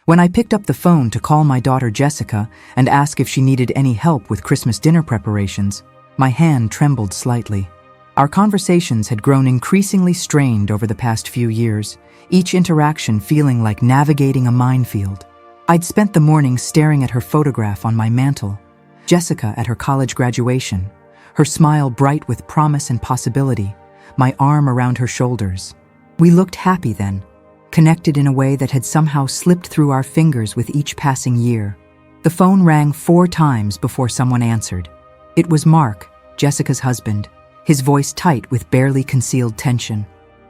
When I picked up the phone to call my daughter Jessica and ask if she needed any help with Christmas dinner preparations, my hand trembled slightly. Our conversations had grown increasingly strained over the past few years, each interaction feeling like navigating a minefield. I'd spent the morning staring at her photograph on my mantle, Jessica at her college graduation, her smile bright with promise and possibility, my arm around her shoulders. We looked happy then, connected in a way that had somehow slipped through our fingers with each passing year. The phone rang 4 times before someone answered. It was Mark, Jessica's husband, his voice tight with barely concealed tension.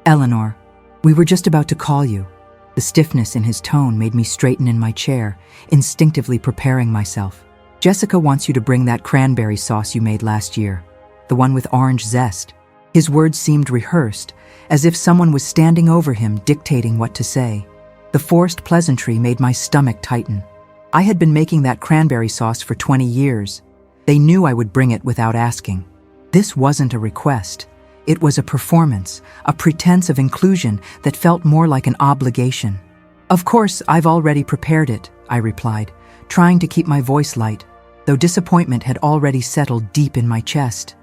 "Eleanor, we were just about to call you." The stiffness in his tone made me straighten in my chair, instinctively preparing myself. "Jessica wants you to bring that cranberry sauce you made last year, the one with orange zest." His words seemed rehearsed, as if someone was standing over him dictating what to say. The forced pleasantry made my stomach tighten. I had been making that cranberry sauce for 20 years. They knew I would bring it without asking. This wasn't a request. It was a performance, a pretense of inclusion that felt more like an obligation. "Of course, I've already prepared it," I replied, trying to keep my voice light, though disappointment had already settled deep in my chest.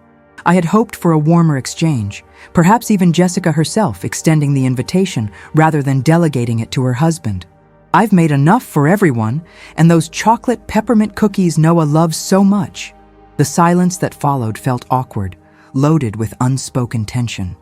I had hoped for a warmer exchange, perhaps even Jessica herself extending the invitation rather than delegating it to her husband. "I've made enough for everyone, and those chocolate peppermint cookies Noah loves so much." The silence that followed felt awkward, loaded with unspoken tension.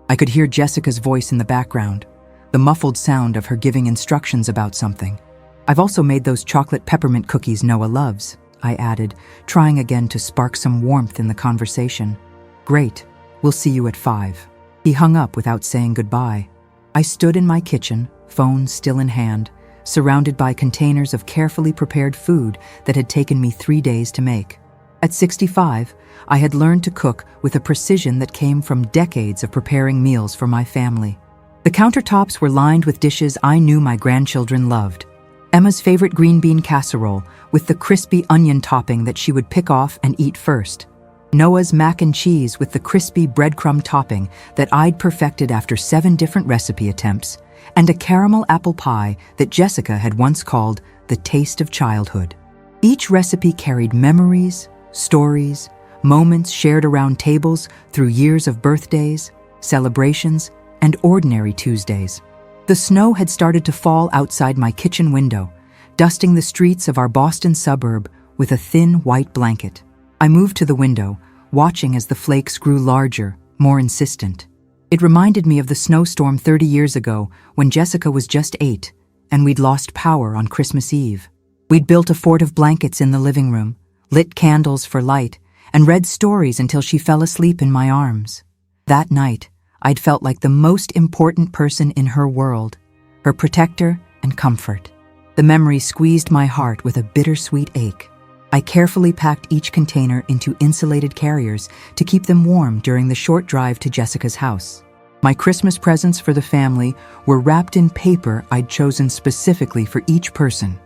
I could hear Jessica's voice in the background, the muffled sound of her giving instructions about something. "I've also made those chocolate peppermint cookies Noah loves," I added, trying again to spark some warmth in the conversation. "Great, we'll see you at 5. He hung up without saying goodbye. I stood in my kitchen, phone still in hand, surrounded by containers of carefully prepared food that had taken me 3 days to make. At 65, I had learned to cook with a precision that came from decades of preparing meals for my family. The countertops were lined with dishes I knew my grandchildren loved. Emma's favorite green bean casserole with the crispy onion topping that she would pick off and eat first. Noah's mac and cheese with the crispy breadcrumb topping that I'd perfected after 7 different recipe attempts, and a caramel apple pie that Jessica had once called the taste of childhood. Each recipe carried memories, stories, moments shared around tables through years of birthdays, celebrations, and ordinary Tuesdays. The snow had started to fall outside my kitchen window, dusting the streets of our Boston suburb with a thin white blanket. I moved to the window, watching as the flakes grew larger, more insistent. It reminded me of the snowstorm 30 years ago when Jessica was just 8, and we'd lost power on Christmas Eve. We'd built a fort of blankets in the living room, lit candles for light, and read stories until she fell asleep in my arms. That night, I'd felt like the most important person in her world, her protector and comfort. The memory squeezed my heart with a bittersweet ache. I carefully packed each container into insulated carriers to keep them warm during the short drive to Jessica's house. My Christmas presents for the family were wrapped in paper I'd chosen specifically for each person.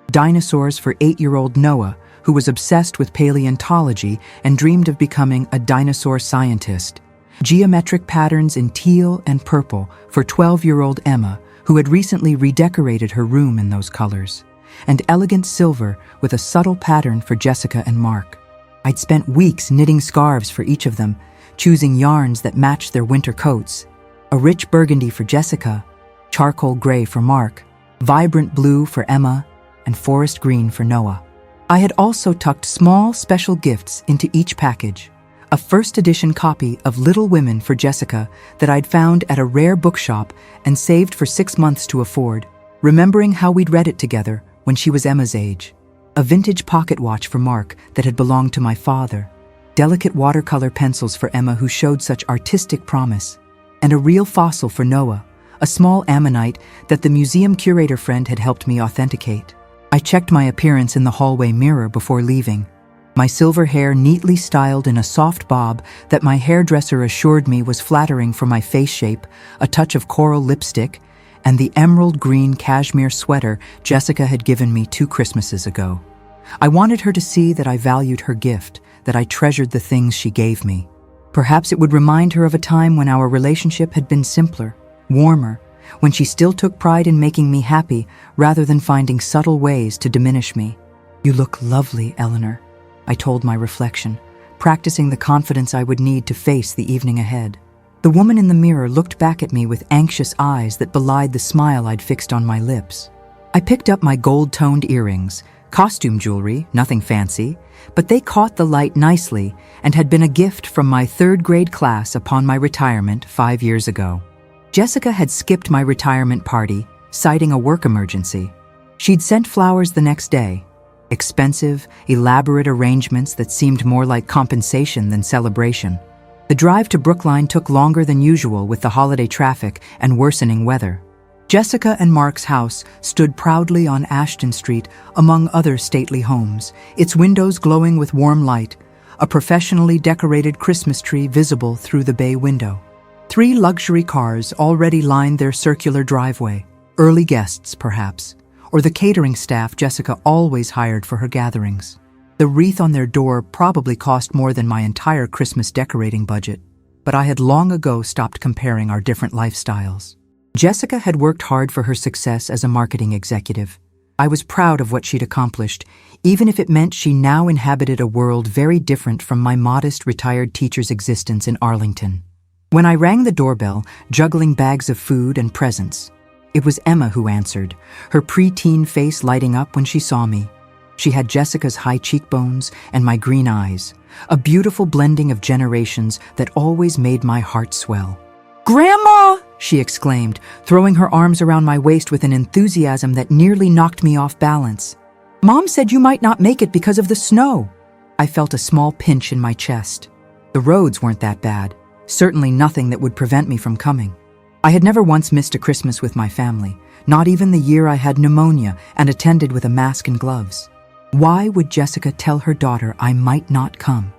Dinosaurs for 8-year-old Noah, who was obsessed with paleontology and dreamed of becoming a dinosaur scientist. Geometric patterns in teal and purple for 12-year-old Emma, who had recently redecorated her room in those colors. And elegant silver with a subtle pattern for Jessica and Mark. I'd spent weeks knitting scarves for each of them, choosing yarns that matched their winter coats. A rich burgundy for Jessica, charcoal gray for Mark, vibrant blue for Emma, and forest green for Noah. I had also tucked small special gifts into each package. A first edition copy of Little Women for Jessica that I'd found at a rare bookshop and saved for 6 months to afford, remembering how we'd read it together when she was Emma's age. A vintage pocket watch for Mark that had belonged to my father. Delicate watercolor pencils for Emma who showed such artistic promise. And a real fossil for Noah, a small ammonite that the museum curator friend had helped me authenticate. I checked my appearance in the hallway mirror before leaving. My silver hair neatly styled in a soft bob that my hairdresser assured me was flattering for my face shape, a touch of coral lipstick, and the emerald green cashmere sweater Jessica had given me 2 Christmases ago. I wanted her to see that I valued her gift, that I treasured the things she gave me. Perhaps it would remind her of a time when our relationship had been simpler, warmer, when she still took pride in making me happy rather than finding subtle ways to diminish me. "You look lovely, Eleanor," I told my reflection, practicing the confidence I would need to face the evening ahead. The woman in the mirror looked back at me with anxious eyes that belied the smile I'd fixed on my lips. I picked up my gold-toned earrings, costume jewelry, nothing fancy, but they caught the light nicely and had been a gift from my third-grade class upon my retirement 5 years ago. Jessica had skipped my retirement party, citing a work emergency. She'd sent flowers the next day, expensive, elaborate arrangements that seemed more like compensation than celebration. The drive to Brookline took longer than usual with the holiday traffic and worsening weather. Jessica and Mark's house stood proudly on Ashton Street among other stately homes, its windows glowing with warm light, a professionally decorated Christmas tree visible through the bay window. 3 luxury cars already lined their circular driveway, early guests perhaps, or the catering staff Jessica always hired for her gatherings. The wreath on their door probably cost more than my entire Christmas decorating budget, but I had long ago stopped comparing our different lifestyles. Jessica had worked hard for her success as a marketing executive. I was proud of what she'd accomplished, even if it meant she now inhabited a world very different from my modest retired teacher's existence in Arlington. When I rang the doorbell, juggling bags of food and presents, it was Emma who answered, her preteen face lighting up when she saw me. She had Jessica's high cheekbones and my green eyes, a beautiful blending of generations that always made my heart swell. "Grandma!" she exclaimed, throwing her arms around my waist with an enthusiasm that nearly knocked me off balance. "Mom said you might not make it because of the snow." I felt a small pinch in my chest. The roads weren't that bad, certainly nothing that would prevent me from coming. I had never once missed a Christmas with my family, not even the year I had pneumonia and attended with a mask and gloves. Why would Jessica tell her daughter I might not come?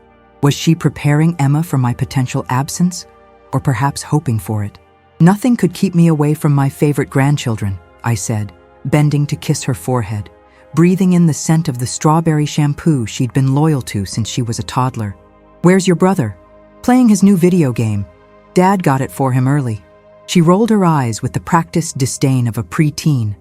Was she preparing Emma for my potential absence? Or perhaps hoping for it? "Nothing could keep me away from my favorite grandchildren," I said, bending to kiss her forehead, breathing in the scent of the strawberry shampoo she'd been loyal to since she was a toddler. "Where's your brother?" "Playing his new video game. Dad got it for him early." She rolled her eyes with the practiced disdain of a preteen.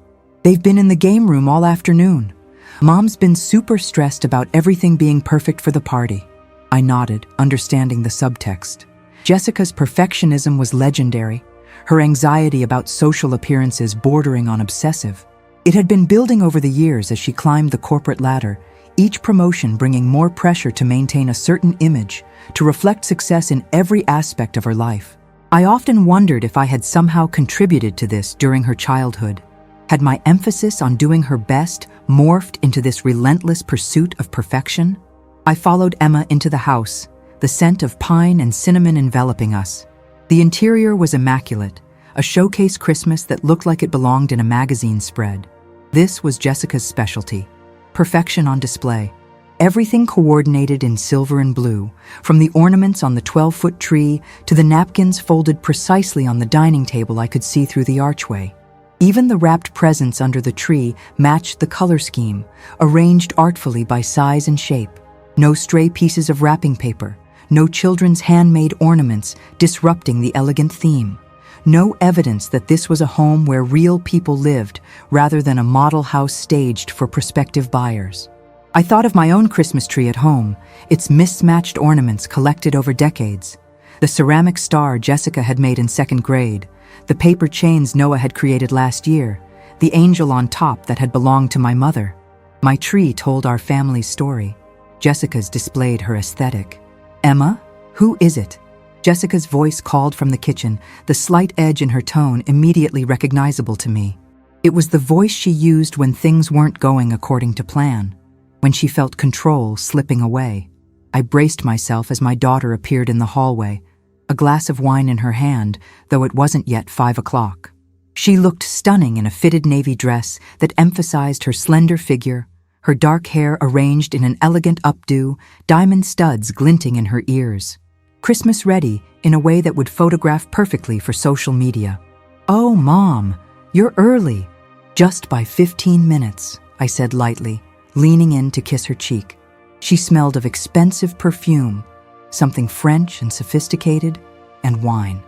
"They've been in the game room all afternoon. Mom's been super stressed about everything being perfect for the party." I nodded, understanding the subtext. Jessica's perfectionism was legendary, her anxiety about social appearances bordering on obsessive. It had been building over the years as she climbed the corporate ladder, each promotion bringing more pressure to maintain a certain image, to reflect success in every aspect of her life. I often wondered if I had somehow contributed to this during her childhood. Had my emphasis on doing her best morphed into this relentless pursuit of perfection? I followed Emma into the house, the scent of pine and cinnamon enveloping us. The interior was immaculate, a showcase Christmas that looked like it belonged in a magazine spread. This was Jessica's specialty, perfection on display. Everything coordinated in silver and blue, from the ornaments on the 12-foot tree to the napkins folded precisely on the dining table I could see through the archway. Even the wrapped presents under the tree matched the color scheme, arranged artfully by size and shape. No stray pieces of wrapping paper, no children's handmade ornaments disrupting the elegant theme. No evidence that this was a home where real people lived rather than a model house staged for prospective buyers. I thought of my own Christmas tree at home, its mismatched ornaments collected over decades. The ceramic star Jessica had made in 2nd grade, the paper chains Noah had created last year, the angel on top that had belonged to my mother. My tree told our family's story. Jessica's displayed her aesthetic. "Emma, who is it?" Jessica's voice called from the kitchen, the slight edge in her tone immediately recognizable to me. It was the voice she used when things weren't going according to plan, when she felt control slipping away. I braced myself as my daughter appeared in the hallway, a glass of wine in her hand, though it wasn't yet 5 o'clock. She looked stunning in a fitted navy dress that emphasized her slender figure, her dark hair arranged in an elegant updo, diamond studs glinting in her ears. Christmas ready in a way that would photograph perfectly for social media. "Oh, Mom, you're early." "Just by 15 minutes, I said lightly, leaning in to kiss her cheek. She smelled of expensive perfume, something French and sophisticated, and wine.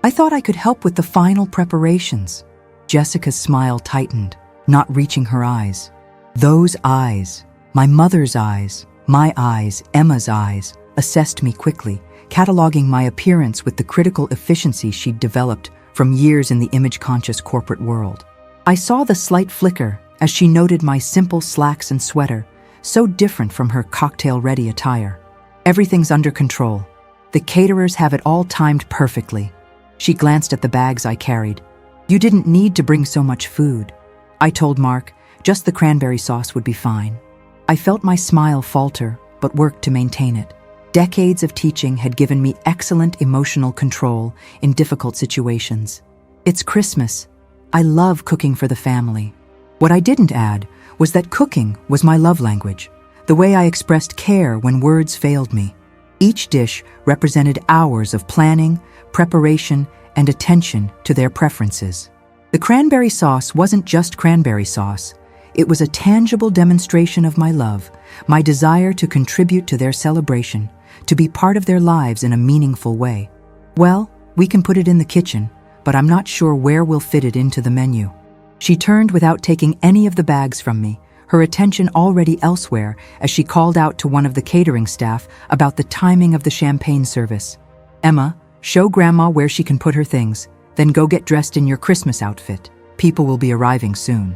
I thought I could help with the final preparations. Jessica's smile tightened, not reaching her eyes. Those eyes, my mother's eyes, my eyes, Emma's eyes, assessed me quickly, cataloging my appearance with the critical efficiency she'd developed from years in the image-conscious corporate world. I saw the slight flicker as she noted my simple slacks and sweater, so different from her cocktail-ready attire. Everything's under control. The caterers have it all timed perfectly. She glanced at the bags I carried. You didn't need to bring so much food. I told Mark, just the cranberry sauce would be fine. I felt my smile falter, but worked to maintain it. Decades of teaching had given me excellent emotional control in difficult situations. It's Christmas. I love cooking for the family. What I didn't add was that cooking was my love language, the way I expressed care when words failed me. Each dish represented hours of planning, preparation, and attention to their preferences. The cranberry sauce wasn't just cranberry sauce. It was a tangible demonstration of my love, my desire to contribute to their celebration, to be part of their lives in a meaningful way. Well, we can put it in the kitchen, but I'm not sure where we'll fit it into the menu. She turned without taking any of the bags from me, her attention already elsewhere as she called out to one of the catering staff about the timing of the champagne service. Emma, show Grandma where she can put her things, then go get dressed in your Christmas outfit. People will be arriving soon.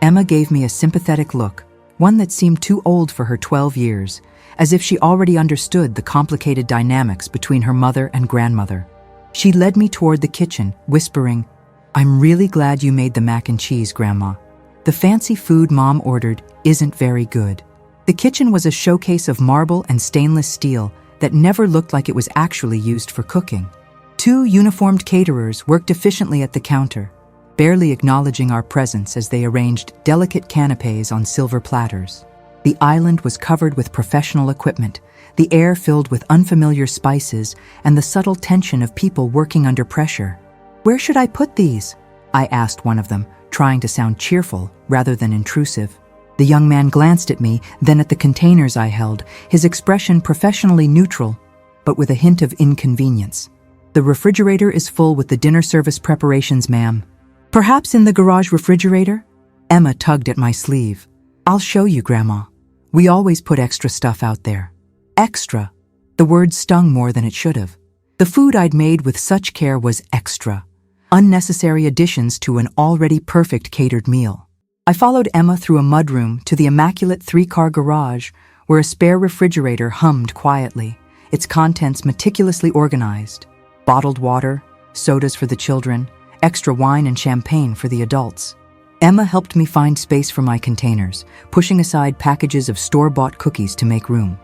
Emma gave me a sympathetic look, one that seemed too old for her 12 years, as if she already understood the complicated dynamics between her mother and grandmother. She led me toward the kitchen, whispering, I'm really glad you made the mac and cheese, Grandma. The fancy food Mom ordered isn't very good. The kitchen was a showcase of marble and stainless steel that never looked like it was actually used for cooking. 2 uniformed caterers worked efficiently at the counter, barely acknowledging our presence as they arranged delicate canapes on silver platters. The island was covered with professional equipment, the air filled with unfamiliar spices and the subtle tension of people working under pressure. Where should I put these? I asked one of them, trying to sound cheerful rather than intrusive. The young man glanced at me, then at the containers I held, his expression professionally neutral, but with a hint of inconvenience. The refrigerator is full with the dinner service preparations, ma'am. Perhaps in the garage refrigerator? Emma tugged at my sleeve. I'll show you, Grandma. We always put extra stuff out there. Extra. The word stung more than it should have. The food I'd made with such care was extra. Unnecessary additions to an already perfect catered meal. I followed Emma through a mudroom to the immaculate 3-car garage where a spare refrigerator hummed quietly, its contents meticulously organized. Bottled water, sodas for the children, extra wine and champagne for the adults. Emma helped me find space for my containers, pushing aside packages of store-bought cookies to make room.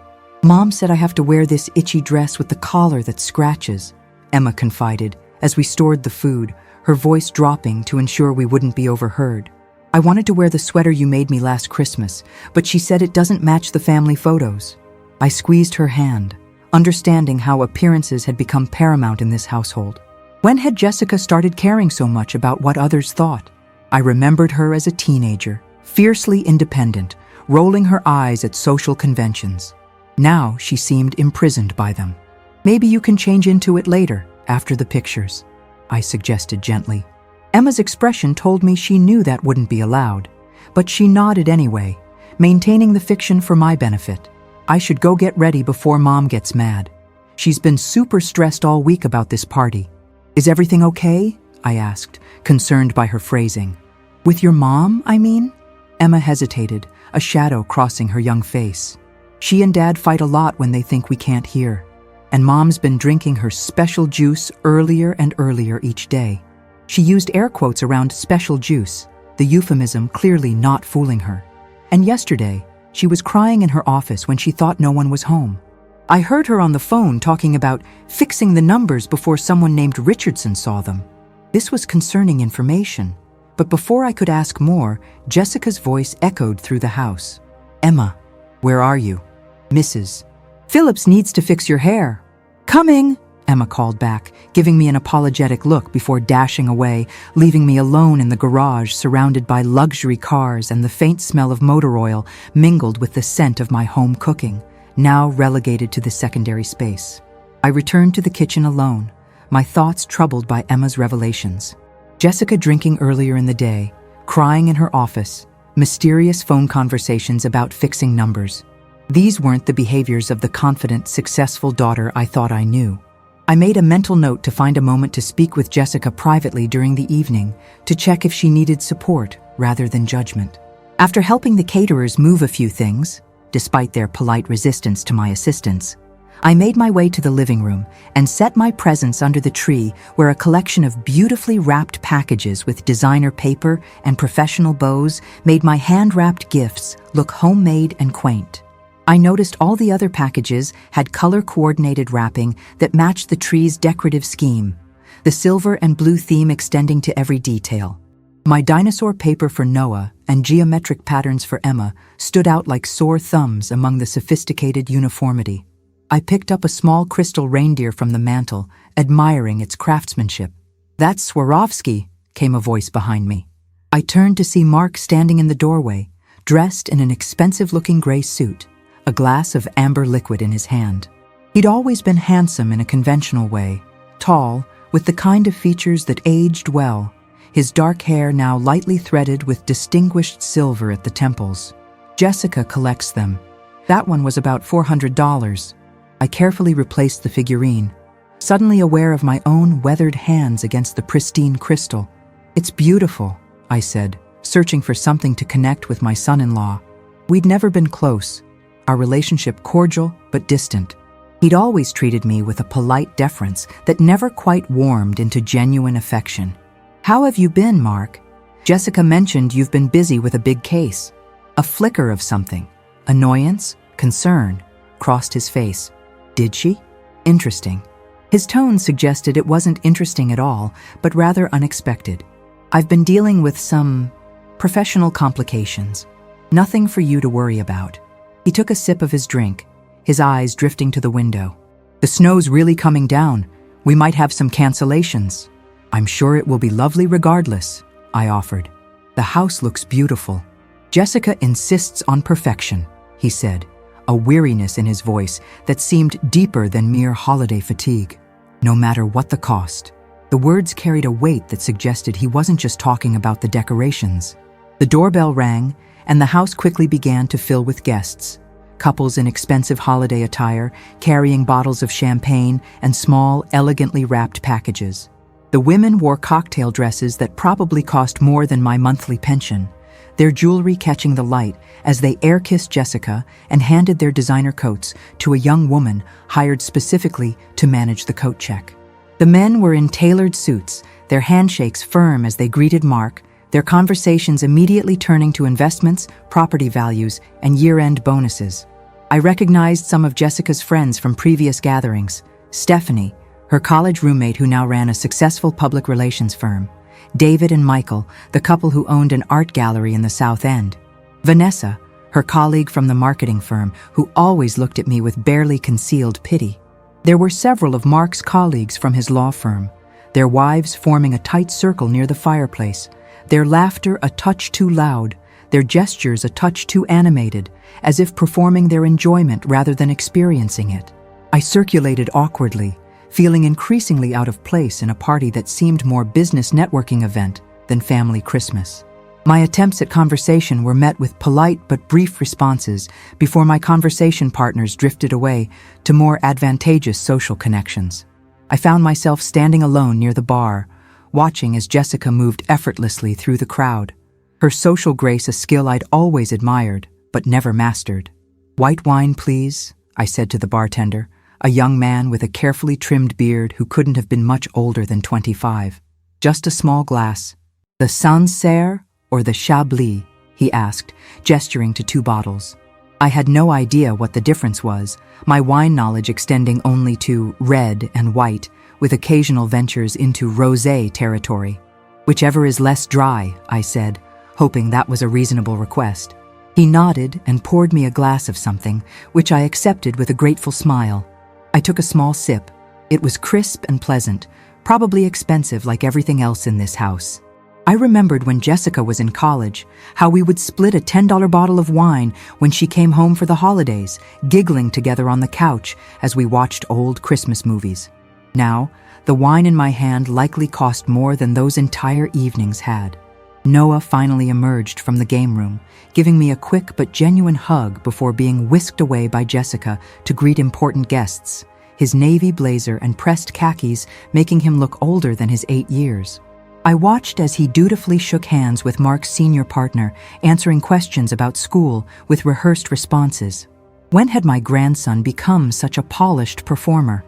Mom said I have to wear this itchy dress with the collar that scratches, Emma confided, as we stored the food, her voice dropping to ensure we wouldn't be overheard. I wanted to wear the sweater you made me last Christmas, but she said it doesn't match the family photos. I squeezed her hand, understanding how appearances had become paramount in this household. When had Jessica started caring so much about what others thought? I remembered her as a teenager, fiercely independent, rolling her eyes at social conventions. Now she seemed imprisoned by them. Maybe you can change into it later, after the pictures, I suggested gently. Emma's expression told me she knew that wouldn't be allowed, but she nodded anyway, maintaining the fiction for my benefit. I should go get ready before Mom gets mad. She's been super stressed all week about this party. Is everything okay? I asked, concerned by her phrasing. With your mom, I mean? Emma hesitated, a shadow crossing her young face. She and Dad fight a lot when they think we can't hear, and Mom's been drinking her special juice earlier and earlier each day. She used air quotes around special juice, the euphemism clearly not fooling her. And yesterday, she was crying in her office when she thought no one was home. I heard her on the phone talking about fixing the numbers before someone named Richardson saw them. This was concerning information, but before I could ask more, Jessica's voice echoed through the house. Emma, where are you? Mrs. Phillips needs to fix your hair. Coming, Emma called back, giving me an apologetic look before dashing away, leaving me alone in the garage surrounded by luxury cars and the faint smell of motor oil mingled with the scent of my home cooking, now relegated to the secondary space. I returned to the kitchen alone, my thoughts troubled by Emma's revelations. Jessica drinking earlier in the day, crying in her office, mysterious phone conversations about fixing numbers. These weren't the behaviors of the confident, successful daughter I thought I knew. I made a mental note to find a moment to speak with Jessica privately during the evening to check if she needed support rather than judgment. After helping the caterers move a few things, despite their polite resistance to my assistance, I made my way to the living room and set my presence under the tree where a collection of beautifully wrapped packages with designer paper and professional bows made my hand-wrapped gifts look homemade and quaint. I noticed all the other packages had color-coordinated wrapping that matched the tree's decorative scheme, the silver and blue theme extending to every detail. My dinosaur paper for Noah and geometric patterns for Emma stood out like sore thumbs among the sophisticated uniformity. I picked up a small crystal reindeer from the mantel, admiring its craftsmanship. "That's Swarovski," came a voice behind me. I turned to see Mark standing in the doorway, dressed in an expensive-looking gray suit, a glass of amber liquid in his hand. He'd always been handsome in a conventional way, tall, with the kind of features that aged well, his dark hair now lightly threaded with distinguished silver at the temples. "Jessica collects them. That one was about $400. I carefully replaced the figurine, suddenly aware of my own weathered hands against the pristine crystal. "It's beautiful," I said, searching for something to connect with my son-in-law. We'd never been close, our relationship cordial but distant. He'd always treated me with a polite deference that never quite warmed into genuine affection. "How have you been, Mark? Jessica mentioned you've been busy with a big case." A flicker of something, annoyance, concern, crossed his face. "Did she? Interesting." His tone suggested it wasn't interesting at all, but rather unexpected. "I've been dealing with some professional complications. Nothing for you to worry about." He took a sip of his drink, his eyes drifting to the window. "The snow's really coming down. We might have some cancellations." "I'm sure it will be lovely regardless," I offered. "The house looks beautiful." "Jessica insists on perfection," he said, a weariness in his voice that seemed deeper than mere holiday fatigue. "No matter what the cost." The words carried a weight that suggested he wasn't just talking about the decorations. The doorbell rang, and the house quickly began to fill with guests. Couples in expensive holiday attire, carrying bottles of champagne and small, elegantly wrapped packages. The women wore cocktail dresses that probably cost more than my monthly pension, their jewelry catching the light as they air-kissed Jessica and handed their designer coats to a young woman hired specifically to manage the coat check. The men were in tailored suits, their handshakes firm as they greeted Mark, their conversations immediately turning to investments, property values, and year-end bonuses. I recognized some of Jessica's friends from previous gatherings: Stephanie, her college roommate who now ran a successful public relations firm; David and Michael, the couple who owned an art gallery in the South End; Vanessa, her colleague from the marketing firm, who always looked at me with barely concealed pity. There were several of Mark's colleagues from his law firm, their wives forming a tight circle near the fireplace, their laughter a touch too loud, their gestures a touch too animated, as if performing their enjoyment rather than experiencing it. I circulated awkwardly, feeling increasingly out of place in a party that seemed more business networking event than family Christmas. My attempts at conversation were met with polite but brief responses before my conversation partners drifted away to more advantageous social connections. I found myself standing alone near the bar, watching as Jessica moved effortlessly through the crowd. Her social grace, a skill I'd always admired, but never mastered. "White wine, please," I said to the bartender, a young man with a carefully trimmed beard who couldn't have been much older than 25. "Just a small glass." "The Sancerre or the Chablis?" he asked, gesturing to 2 bottles. I had no idea what the difference was, my wine knowledge extending only to red and white, with occasional ventures into rosé territory. "Whichever is less dry," I said, hoping that was a reasonable request. He nodded and poured me a glass of something, which I accepted with a grateful smile. I took a small sip. It was crisp and pleasant, probably expensive like everything else in this house. I remembered when Jessica was in college, how we would split a $10 bottle of wine when she came home for the holidays, giggling together on the couch as we watched old Christmas movies. Now, The wine in my hand likely cost more than those entire evenings had. Noah finally emerged from the game room, giving me a quick but genuine hug before being whisked away by Jessica to greet important guests, his navy blazer and pressed khakis making him look older than his 8 years. I watched as he dutifully shook hands with Mark's senior partner, answering questions about school with rehearsed responses. When had my grandson become such a polished performer?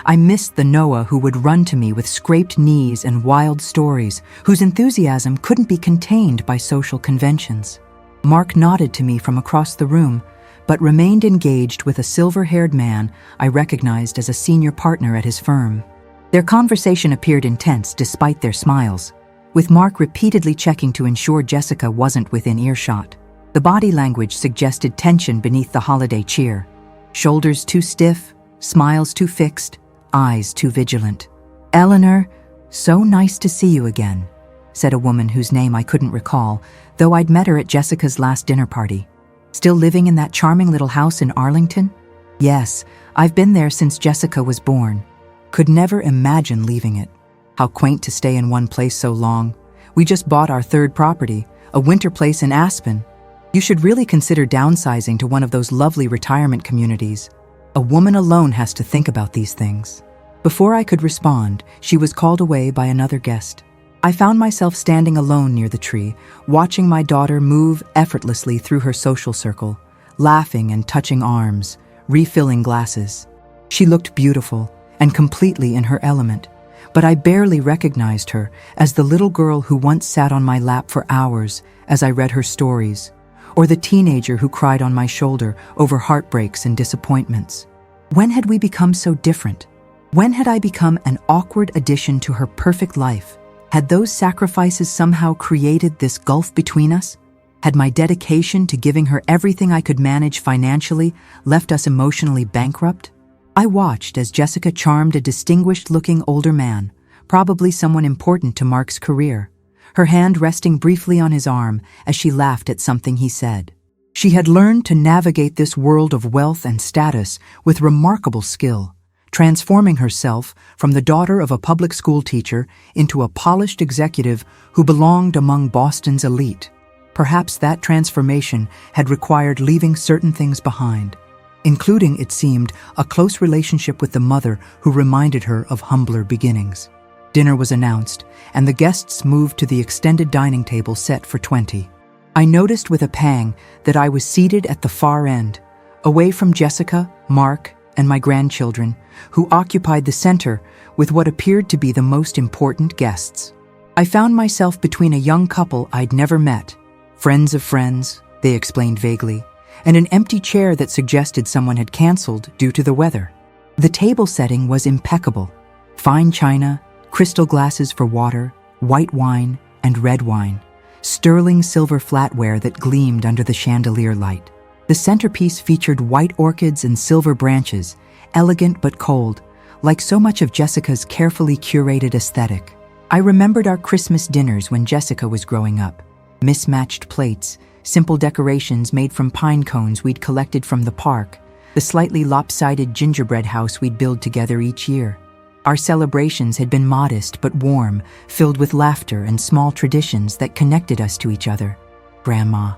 I missed the Noah who would run to me with scraped knees and wild stories, whose enthusiasm couldn't be contained by social conventions. Mark nodded to me from across the room, but remained engaged with a silver-haired man I recognized as a senior partner at his firm. Their conversation appeared intense despite their smiles, with Mark repeatedly checking to ensure Jessica wasn't within earshot. The body language suggested tension beneath the holiday cheer. Shoulders too stiff, smiles too fixed, eyes too vigilant. "Eleanor, so nice to see you again," said a woman whose name I couldn't recall, though I'd met her at Jessica's last dinner party. "Still living in that charming little house in Arlington?" "Yes, I've been there since Jessica was born. Could never imagine leaving it. How quaint to stay in one place so long. We just bought our 3rd property, a winter place in Aspen. You should really consider downsizing to one of those lovely retirement communities. A woman alone has to think about these things." Before I could respond, she was called away by another guest. I found myself standing alone near the tree, watching my daughter move effortlessly through her social circle, laughing and touching arms, refilling glasses. She looked beautiful and completely in her element, but I barely recognized her as the little girl who once sat on my lap for hours as I read her stories, or the teenager who cried on my shoulder over heartbreaks and disappointments. When had we become so different? When had I become an awkward addition to her perfect life? Had those sacrifices somehow created this gulf between us? Had my dedication to giving her everything I could manage financially left us emotionally bankrupt? I watched as Jessica charmed a distinguished-looking older man, probably someone important to Mark's career, her hand resting briefly on his arm as she laughed at something he said. She had learned to navigate this world of wealth and status with remarkable skill, transforming herself from the daughter of a public school teacher into a polished executive who belonged among Boston's elite. Perhaps that transformation had required leaving certain things behind, including, it seemed, a close relationship with the mother who reminded her of humbler beginnings. Dinner was announced, and the guests moved to the extended dining table set for 20. I noticed with a pang that I was seated at the far end, away from Jessica, Mark, and my grandchildren, who occupied the center with what appeared to be the most important guests. I found myself between a young couple I'd never met, friends of friends, they explained vaguely, and an empty chair that suggested someone had canceled due to the weather. The table setting was impeccable. Fine china, crystal glasses for water, white wine, and red wine, sterling silver flatware that gleamed under the chandelier light. The centerpiece featured white orchids and silver branches, elegant but cold, like so much of Jessica's carefully curated aesthetic. I remembered our Christmas dinners when Jessica was growing up. Mismatched plates, simple decorations made from pine cones we'd collected from the park, the slightly lopsided gingerbread house we'd build together each year. Our celebrations had been modest but warm, filled with laughter and small traditions that connected us to each other. "Grandma,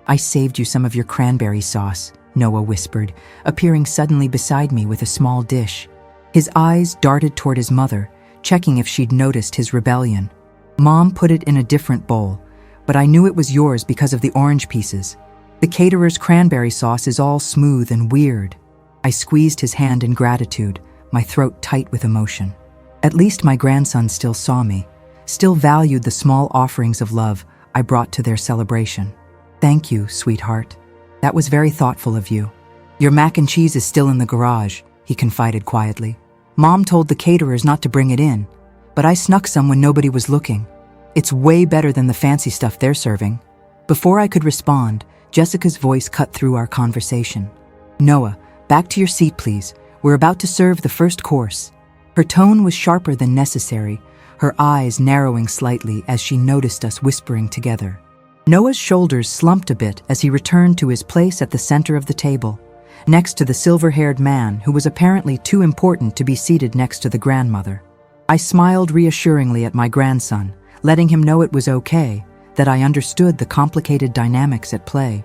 I saved you some of your cranberry sauce," Noah whispered, appearing suddenly beside me with a small dish. His eyes darted toward his mother, checking if she'd noticed his rebellion. "Mom put it in a different bowl, but I knew it was yours because of the orange pieces. The caterer's cranberry sauce is all smooth and weird." I squeezed his hand in gratitude, my throat tight with emotion. At least my grandson still saw me, still valued the small offerings of love I brought to their celebration. "Thank you, sweetheart. That was very thoughtful of you. Your mac and cheese is still in the garage," he confided quietly. "Mom told the caterers not to bring it in, but I snuck some when nobody was looking. It's way better than the fancy stuff they're serving." Before I could respond, Jessica's voice cut through our conversation. "Noah, back to your seat, please. We're about to serve the first course." Her tone was sharper than necessary, her eyes narrowing slightly as she noticed us whispering together. Noah's shoulders slumped a bit as he returned to his place at the center of the table, next to the silver-haired man who was apparently too important to be seated next to the grandmother. I smiled reassuringly at my grandson, letting him know it was okay, that I understood the complicated dynamics at play.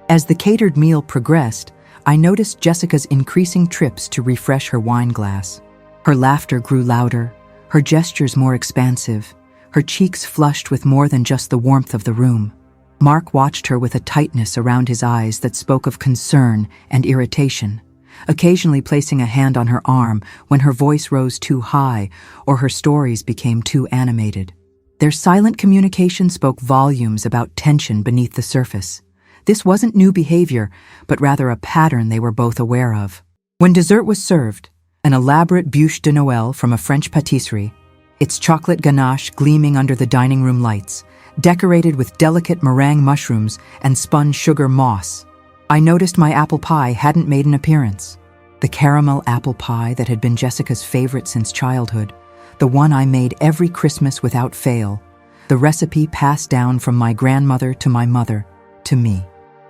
As the catered meal progressed, I noticed Jessica's increasing trips to refresh her wine glass. Her laughter grew louder, her gestures more expansive, her cheeks flushed with more than just the warmth of the room. Mark watched her with a tightness around his eyes that spoke of concern and irritation, occasionally placing a hand on her arm when her voice rose too high or her stories became too animated. Their silent communication spoke volumes about tension beneath the surface. This wasn't new behavior, but rather a pattern they were both aware of. When dessert was served, an elaborate bûche de Noël from a French patisserie, its chocolate ganache gleaming under the dining room lights, decorated with delicate meringue mushrooms and spun sugar moss, I noticed my apple pie hadn't made an appearance. The caramel apple pie that had been Jessica's favorite since childhood, the one I made every Christmas without fail, the recipe passed down from my grandmother to my mother, to me.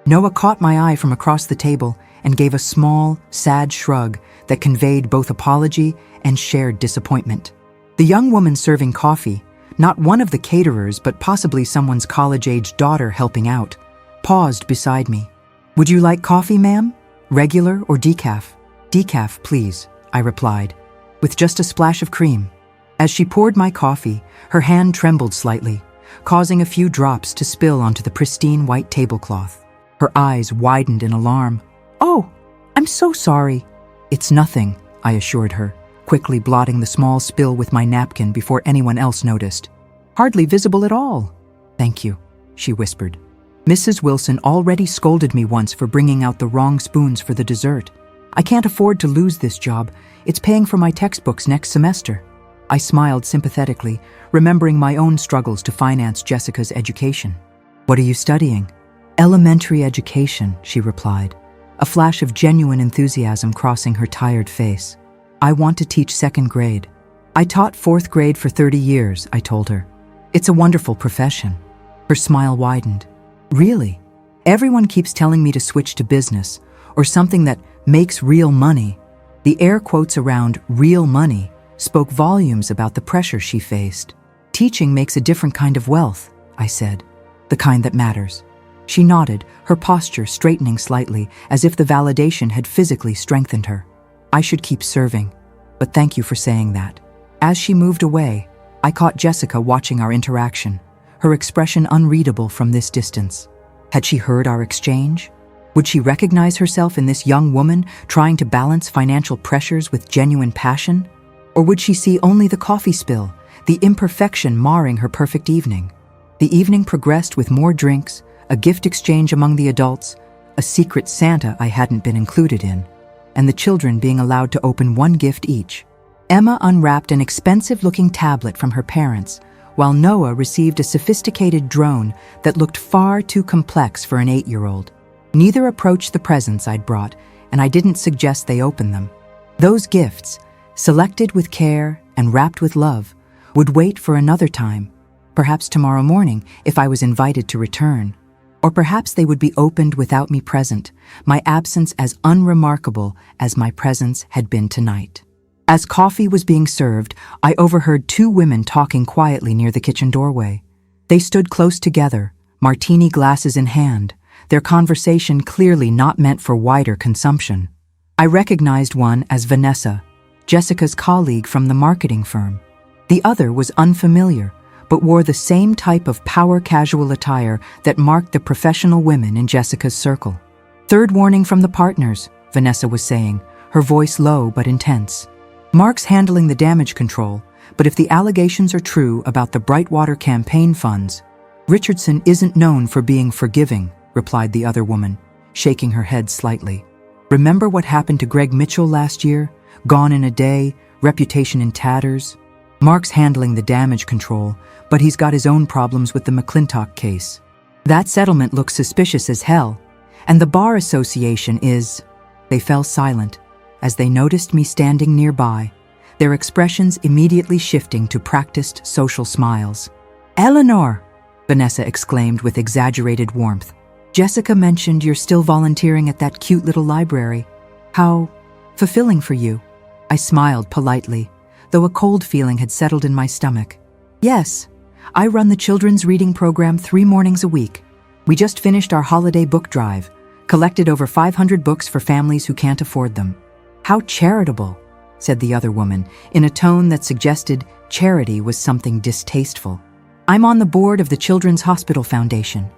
Noah caught my eye from across the table and gave a small, sad shrug that conveyed both apology and shared disappointment. The young woman serving coffee, not one of the caterers but possibly someone's college-aged daughter helping out, paused beside me. "Would you like coffee, ma'am? Regular or decaf?" "Decaf, please," I replied, with just a splash of cream. As she poured my coffee, her hand trembled slightly, causing a few drops to spill onto the pristine white tablecloth. Her eyes widened in alarm. "Oh, I'm so sorry." "It's nothing," I assured her, quickly blotting the small spill with my napkin before anyone else noticed. "Hardly visible at all." "Thank you," she whispered. "Mrs. Wilson already scolded me once for bringing out the wrong spoons for the dessert. I can't afford to lose this job. It's paying for my textbooks next semester." I smiled sympathetically, remembering my own struggles to finance Jessica's education. "What are you studying?" "Elementary education," she replied, a flash of genuine enthusiasm crossing her tired face. "I want to teach second grade." "I taught fourth grade for 30 years, I told her. "It's a wonderful profession." Her smile widened. "Really? Everyone keeps telling me to switch to business, or something that makes real money." The air quotes around real money spoke volumes about the pressure she faced. "Teaching makes a different kind of wealth," I said. "The kind that matters." She nodded, her posture straightening slightly, as if the validation had physically strengthened her. "I should keep serving, but thank you for saying that." As she moved away, I caught Jessica watching our interaction, her expression unreadable from this distance. Had she heard our exchange? Would she recognize herself in this young woman trying to balance financial pressures with genuine passion? Or would she see only the coffee spill, the imperfection marring her perfect evening? The evening progressed with more drinks, a gift exchange among the adults, a secret Santa I hadn't been included in, and the children being allowed to open one gift each. Emma unwrapped an expensive-looking tablet from her parents, while Noah received a sophisticated drone that looked far too complex for an 8-year-old. Neither approached the presents I'd brought, and I didn't suggest they open them. Those gifts, selected with care and wrapped with love, would wait for another time, perhaps tomorrow morning if I was invited to return. Or perhaps they would be opened without me present, my absence as unremarkable as my presence had been tonight. As coffee was being served, I overheard 2 women talking quietly near the kitchen doorway. They stood close together, martini glasses in hand, their conversation clearly not meant for wider consumption. I recognized one as Vanessa, Jessica's colleague from the marketing firm. The other was unfamiliar, but wore the same type of power casual attire that marked the professional women in Jessica's circle. "Third warning from the partners," Vanessa was saying, her voice low but intense. "Mark's handling the damage control, but if the allegations are true about the Brightwater campaign funds, Richardson isn't known for being forgiving," replied the other woman, shaking her head slightly. "Remember what happened to Greg Mitchell last year? Gone in a day, reputation in tatters. Mark's handling the damage control, but he's got his own problems with the McClintock case. That settlement looks suspicious as hell, and the Bar Association is—" They fell silent as they noticed me standing nearby, their expressions immediately shifting to practiced social smiles. "Eleanor!" Vanessa exclaimed with exaggerated warmth. "Jessica mentioned you're still volunteering at that cute little library. How fulfilling for you." I smiled politely, though a cold feeling had settled in my stomach. Yes, I run the children's reading program 3 mornings a week. We just finished our holiday book drive, collected over 500 books for families who can't afford them. How charitable, said the other woman, in a tone that suggested charity was something distasteful. I'm on the board of the Children's Hospital Foundation.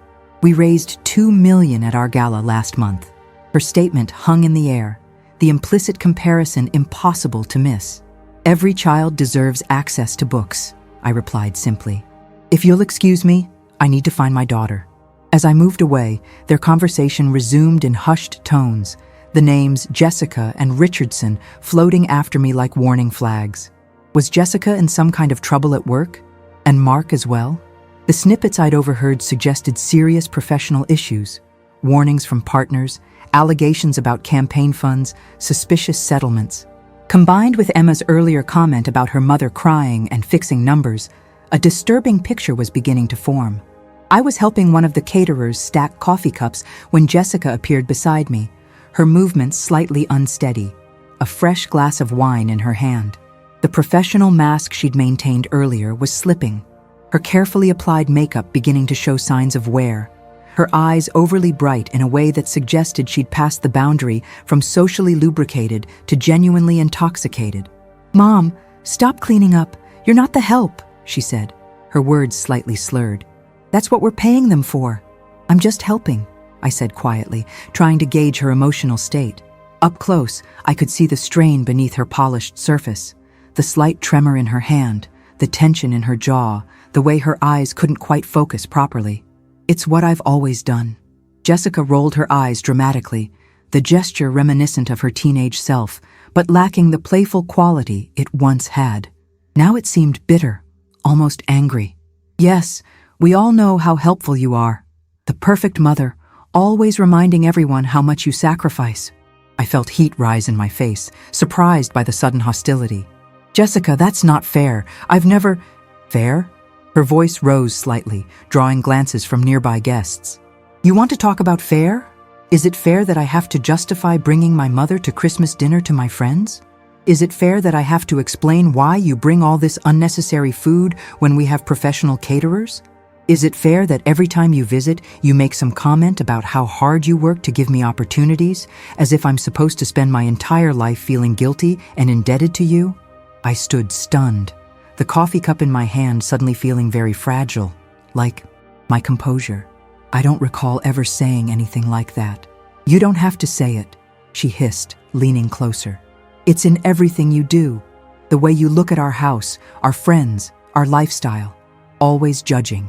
We raised $2 million at our gala last month. Her statement hung in the air, the implicit comparison impossible to miss. Every child deserves access to books, I replied simply. If you'll excuse me, I need to find my daughter. As I moved away, their conversation resumed in hushed tones, the names Jessica and Richardson floating after me like warning flags. Was Jessica in some kind of trouble at work? And Mark as well? The snippets I'd overheard suggested serious professional issues, warnings from partners, allegations about campaign funds, suspicious settlements. Combined with Emma's earlier comment about her mother crying and fixing numbers, a disturbing picture was beginning to form. I was helping one of the caterers stack coffee cups when Jessica appeared beside me, her movements slightly unsteady, a fresh glass of wine in her hand. The professional mask she'd maintained earlier was slipping, her carefully applied makeup beginning to show signs of wear, her eyes overly bright in a way that suggested she'd passed the boundary from socially lubricated to genuinely intoxicated. "Mom, stop cleaning up. You're not the help," she said, her words slightly slurred. "That's what we're paying them for." "I'm just helping," I said quietly, trying to gauge her emotional state. Up close, I could see the strain beneath her polished surface, the slight tremor in her hand, the tension in her jaw, the way her eyes couldn't quite focus properly. "It's what I've always done." Jessica rolled her eyes dramatically, the gesture reminiscent of her teenage self, but lacking the playful quality it once had. Now it seemed bitter, almost angry. "Yes, we all know how helpful you are. The perfect mother, always reminding everyone how much you sacrifice." I felt heat rise in my face, surprised by the sudden hostility. "Jessica, that's not fair. I've never—" "Fair?" Her voice rose slightly, drawing glances from nearby guests. "You want to talk about fair? Is it fair that I have to justify bringing my mother to Christmas dinner to my friends? Is it fair that I have to explain why you bring all this unnecessary food when we have professional caterers? Is it fair that every time you visit, you make some comment about how hard you work to give me opportunities, as if I'm supposed to spend my entire life feeling guilty and indebted to you?" I stood stunned, the coffee cup in my hand suddenly feeling very fragile, like my composure. "I don't recall ever saying anything like that." "You don't have to say it," she hissed, leaning closer. "It's in everything you do. The way you look at our house, our friends, our lifestyle. Always judging.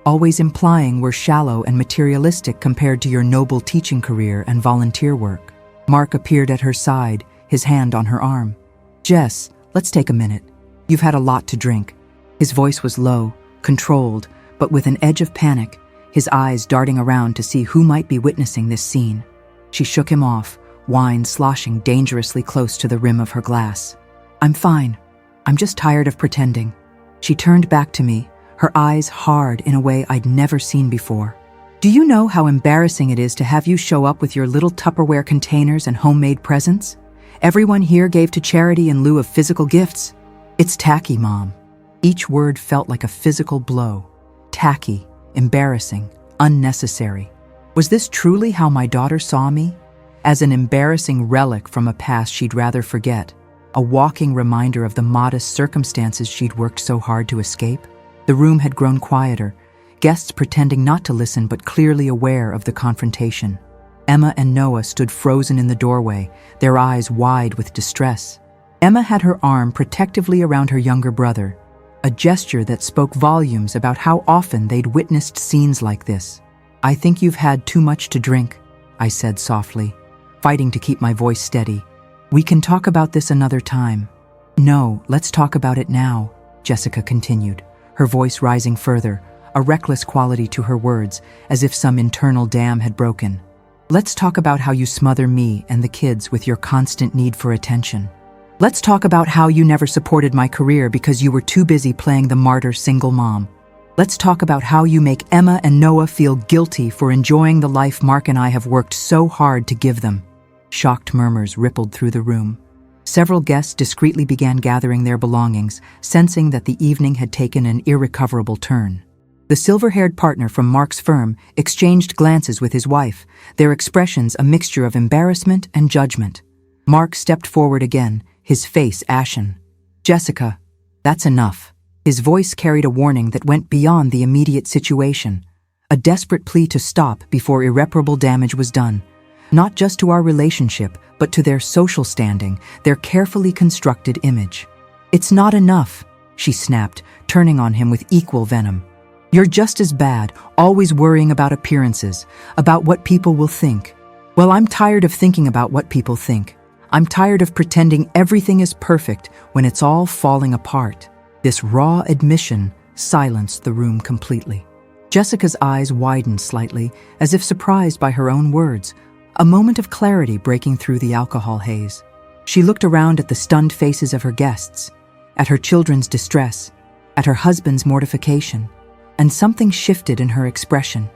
Always implying we're shallow and materialistic compared to your noble teaching career and volunteer work." Mark appeared at her side, his hand on her arm. "Jess, let's take a minute. You've had a lot to drink." His voice was low, controlled, but with an edge of panic, his eyes darting around to see who might be witnessing this scene. She shook him off, wine sloshing dangerously close to the rim of her glass. "I'm fine. I'm just tired of pretending." She turned back to me, her eyes hard in a way I'd never seen before. "Do you know how embarrassing it is to have you show up with your little Tupperware containers and homemade presents? Everyone here gave to charity in lieu of physical gifts. It's tacky, Mom." Each word felt like a physical blow. Tacky, embarrassing, unnecessary. Was this truly how my daughter saw me? As an embarrassing relic from a past she'd rather forget, a walking reminder of the modest circumstances she'd worked so hard to escape? The room had grown quieter, guests pretending not to listen but clearly aware of the confrontation. Emma and Noah stood frozen in the doorway, their eyes wide with distress. Emma had her arm protectively around her younger brother, a gesture that spoke volumes about how often they'd witnessed scenes like this. "I think you've had too much to drink," I said softly, fighting to keep my voice steady. "We can talk about this another time." "No, let's talk about it now," Jessica continued, her voice rising further, a reckless quality to her words, as if some internal dam had broken. "Let's talk about how you smother me and the kids with your constant need for attention. Let's talk about how you never supported my career because you were too busy playing the martyr single mom. Let's talk about how you make Emma and Noah feel guilty for enjoying the life Mark and I have worked so hard to give them." Shocked murmurs rippled through the room. Several guests discreetly began gathering their belongings, sensing that the evening had taken an irrecoverable turn. The silver-haired partner from Mark's firm exchanged glances with his wife, their expressions a mixture of embarrassment and judgment. Mark stepped forward again, his face ashen. "Jessica, that's enough." His voice carried a warning that went beyond the immediate situation, a desperate plea to stop before irreparable damage was done. Not just to our relationship, but to their social standing, their carefully constructed image. "It's not enough," she snapped, turning on him with equal venom. "You're just as bad, always worrying about appearances, about what people will think." "Well, I'm tired of thinking about what people think. I'm tired of pretending everything is perfect when it's all falling apart." This raw admission silenced the room completely. Jessica's eyes widened slightly, as if surprised by her own words, a moment of clarity breaking through the alcohol haze. She looked around at the stunned faces of her guests, at her children's distress, at her husband's mortification, and something shifted in her expression.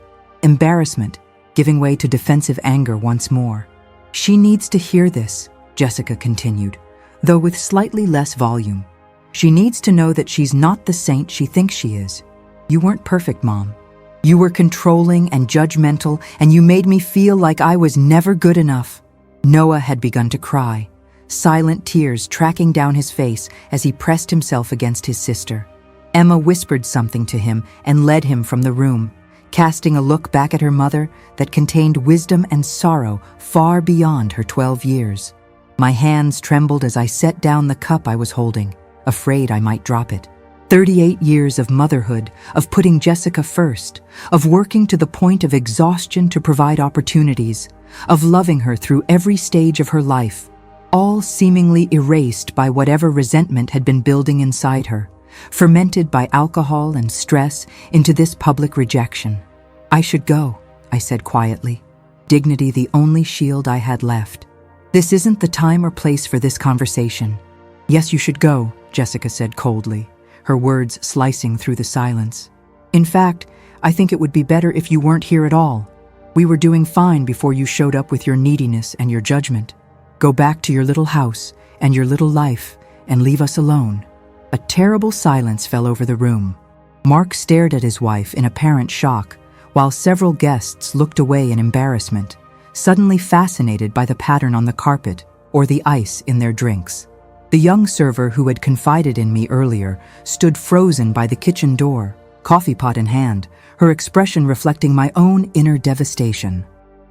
Embarrassment, giving way to defensive anger once more. "She needs to hear this," Jessica continued, though with slightly less volume. "She needs to know that she's not the saint she thinks she is. You weren't perfect, Mom. You were controlling and judgmental, and you made me feel like I was never good enough." Noah had begun to cry, silent tears tracking down his face as he pressed himself against his sister. Emma whispered something to him and led him from the room, casting a look back at her mother that contained wisdom and sorrow far beyond her 12 years. My hands trembled as I set down the cup I was holding, afraid I might drop it. 38 years of motherhood, of putting Jessica first, of working to the point of exhaustion to provide opportunities, of loving her through every stage of her life, all seemingly erased by whatever resentment had been building inside her, fermented by alcohol and stress into this public rejection. "I should go," I said quietly, dignity the only shield I had left. "This isn't the time or place for this conversation." "Yes, you should go," Jessica said coldly, her words slicing through the silence. "In fact, I think it would be better if you weren't here at all. We were doing fine before you showed up with your neediness and your judgment. Go back to your little house and your little life and leave us alone." A terrible silence fell over the room. Mark stared at his wife in apparent shock, while several guests looked away in embarrassment, suddenly fascinated by the pattern on the carpet or the ice in their drinks. The young server who had confided in me earlier stood frozen by the kitchen door, coffee pot in hand, her expression reflecting my own inner devastation.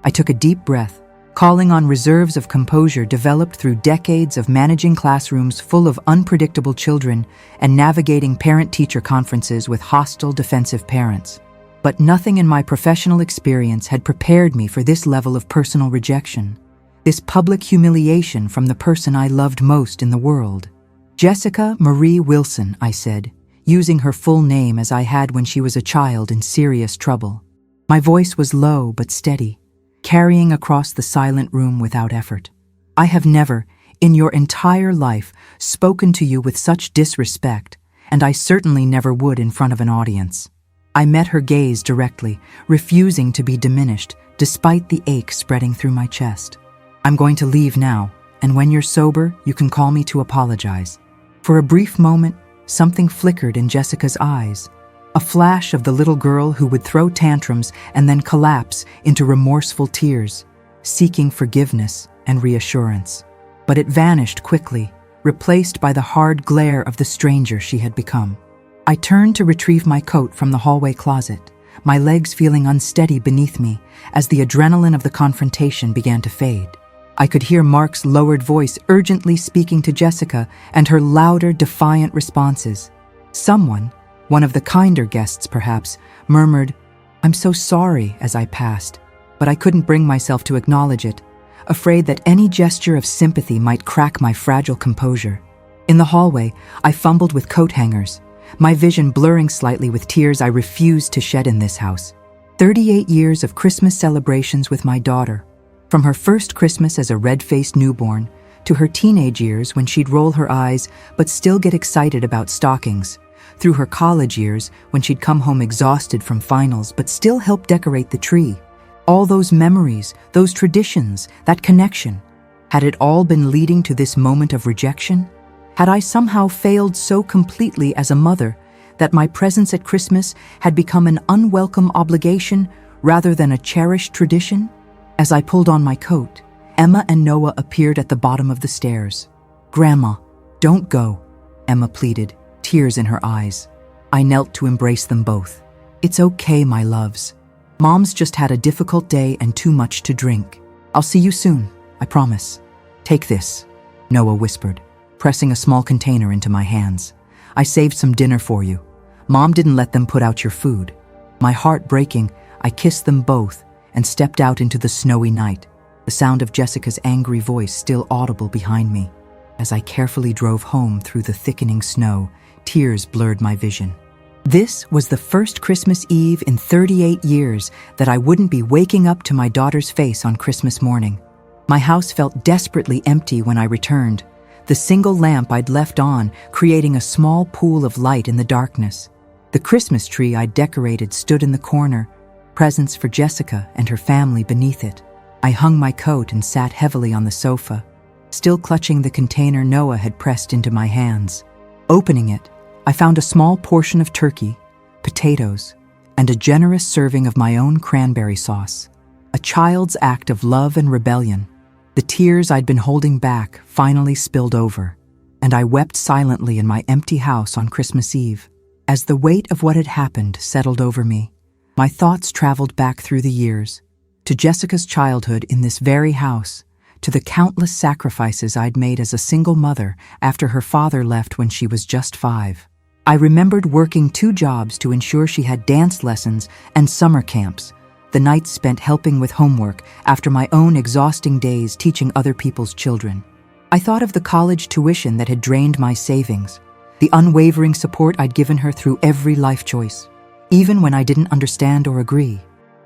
I took a deep breath, calling on reserves of composure developed through decades of managing classrooms full of unpredictable children and navigating parent-teacher conferences with hostile, defensive parents. But nothing in my professional experience had prepared me for this level of personal rejection. This public humiliation from the person I loved most in the world. "Jessica Marie Wilson," I said, using her full name as I had when she was a child in serious trouble. My voice was low but steady, carrying across the silent room without effort. "I have never, in your entire life, spoken to you with such disrespect, and I certainly never would in front of an audience." I met her gaze directly, refusing to be diminished, despite the ache spreading through my chest. "I'm going to leave now, and when you're sober, you can call me to apologize." For a brief moment, something flickered in Jessica's eyes, a flash of the little girl who would throw tantrums and then collapse into remorseful tears, seeking forgiveness and reassurance. But it vanished quickly, replaced by the hard glare of the stranger she had become. I turned to retrieve my coat from the hallway closet, my legs feeling unsteady beneath me as the adrenaline of the confrontation began to fade. I could hear Mark's lowered voice urgently speaking to Jessica and her louder, defiant responses. Someone, one of the kinder guests perhaps, murmured, "I'm so sorry," as I passed, but I couldn't bring myself to acknowledge it, afraid that any gesture of sympathy might crack my fragile composure. In the hallway, I fumbled with coat hangers, my vision blurring slightly with tears I refused to shed in this house. 38 years of Christmas celebrations with my daughter. From her first Christmas as a red-faced newborn, to her teenage years when she'd roll her eyes but still get excited about stockings, through her college years when she'd come home exhausted from finals but still help decorate the tree. All those memories, those traditions, that connection. Had it all been leading to this moment of rejection? Had I somehow failed so completely as a mother that my presence at Christmas had become an unwelcome obligation rather than a cherished tradition? As I pulled on my coat, Emma and Noah appeared at the bottom of the stairs. "Grandma, don't go," Emma pleaded, tears in her eyes. I knelt to embrace them both. "It's okay, my loves. Mom's just had a difficult day and too much to drink. I'll see you soon, I promise." "Take this," Noah whispered, pressing a small container into my hands. "I saved some dinner for you. Mom didn't let them put out your food." My heart breaking, I kissed them both and stepped out into the snowy night, the sound of Jessica's angry voice still audible behind me. As I carefully drove home through the thickening snow, tears blurred my vision. This was the first Christmas Eve in 38 years that I wouldn't be waking up to my daughter's face on Christmas morning. My house felt desperately empty when I returned, the single lamp I'd left on creating a small pool of light in the darkness. The Christmas tree I'd decorated stood in the corner, presents for Jessica and her family beneath it. I hung my coat and sat heavily on the sofa, still clutching the container Noah had pressed into my hands. Opening it, I found a small portion of turkey, potatoes, and a generous serving of my own cranberry sauce. A child's act of love and rebellion. The tears I'd been holding back finally spilled over, and I wept silently in my empty house on Christmas Eve. As the weight of what had happened settled over me, my thoughts traveled back through the years, to Jessica's childhood in this very house, to the countless sacrifices I'd made as a single mother after her father left when she was just 5. I remembered working 2 jobs to ensure she had dance lessons and summer camps, the nights spent helping with homework after my own exhausting days teaching other people's children. I thought of the college tuition that had drained my savings, the unwavering support I'd given her through every life choice, even when I didn't understand or agree.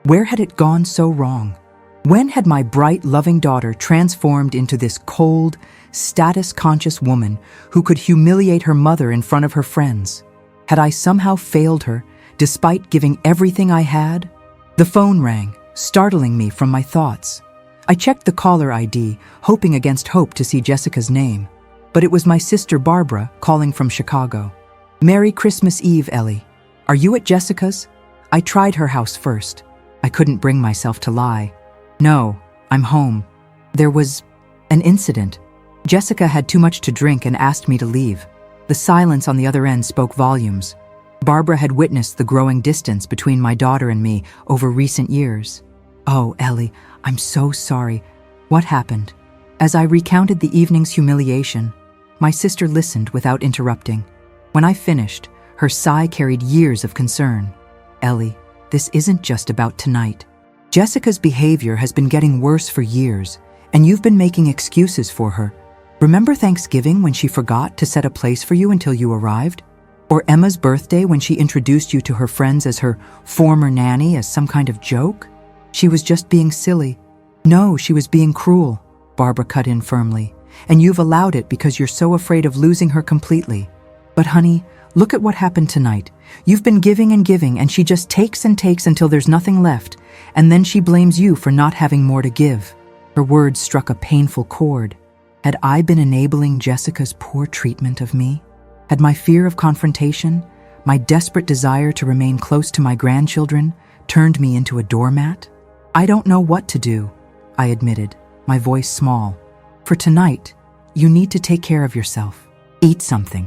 Where had it gone so wrong? When had my bright, loving daughter transformed into this cold, status-conscious woman who could humiliate her mother in front of her friends? Had I somehow failed her, despite giving everything I had? The phone rang, startling me from my thoughts. I checked the caller ID, hoping against hope to see Jessica's name. But it was my sister Barbara calling from Chicago. "Merry Christmas Eve, Ellie. Are you at Jessica's?" I tried her house first. I couldn't bring myself to lie. "No, I'm home. There was an incident. Jessica had too much to drink and asked me to leave." The silence on the other end spoke volumes. Barbara had witnessed the growing distance between my daughter and me over recent years. "Oh, Ellie, I'm so sorry. What happened?" As I recounted the evening's humiliation, my sister listened without interrupting. When I finished, her sigh carried years of concern. "Ellie, this isn't just about tonight. Jessica's behavior has been getting worse for years, and you've been making excuses for her. Remember Thanksgiving when she forgot to set a place for you until you arrived? Or Emma's birthday when she introduced you to her friends as her former nanny as some kind of joke? She was just being silly." "No, she was being cruel," Barbara cut in firmly. "And you've allowed it because you're so afraid of losing her completely. But honey, look at what happened tonight. You've been giving and she just takes and takes until there's nothing left, and then she blames you for not having more to give." Her words struck a painful chord. Had I been enabling Jessica's poor treatment of me? Had my fear of confrontation, my desperate desire to remain close to my grandchildren, turned me into a doormat? "I don't know what to do," I admitted, my voice small. "For tonight, you need to take care of yourself. Eat something.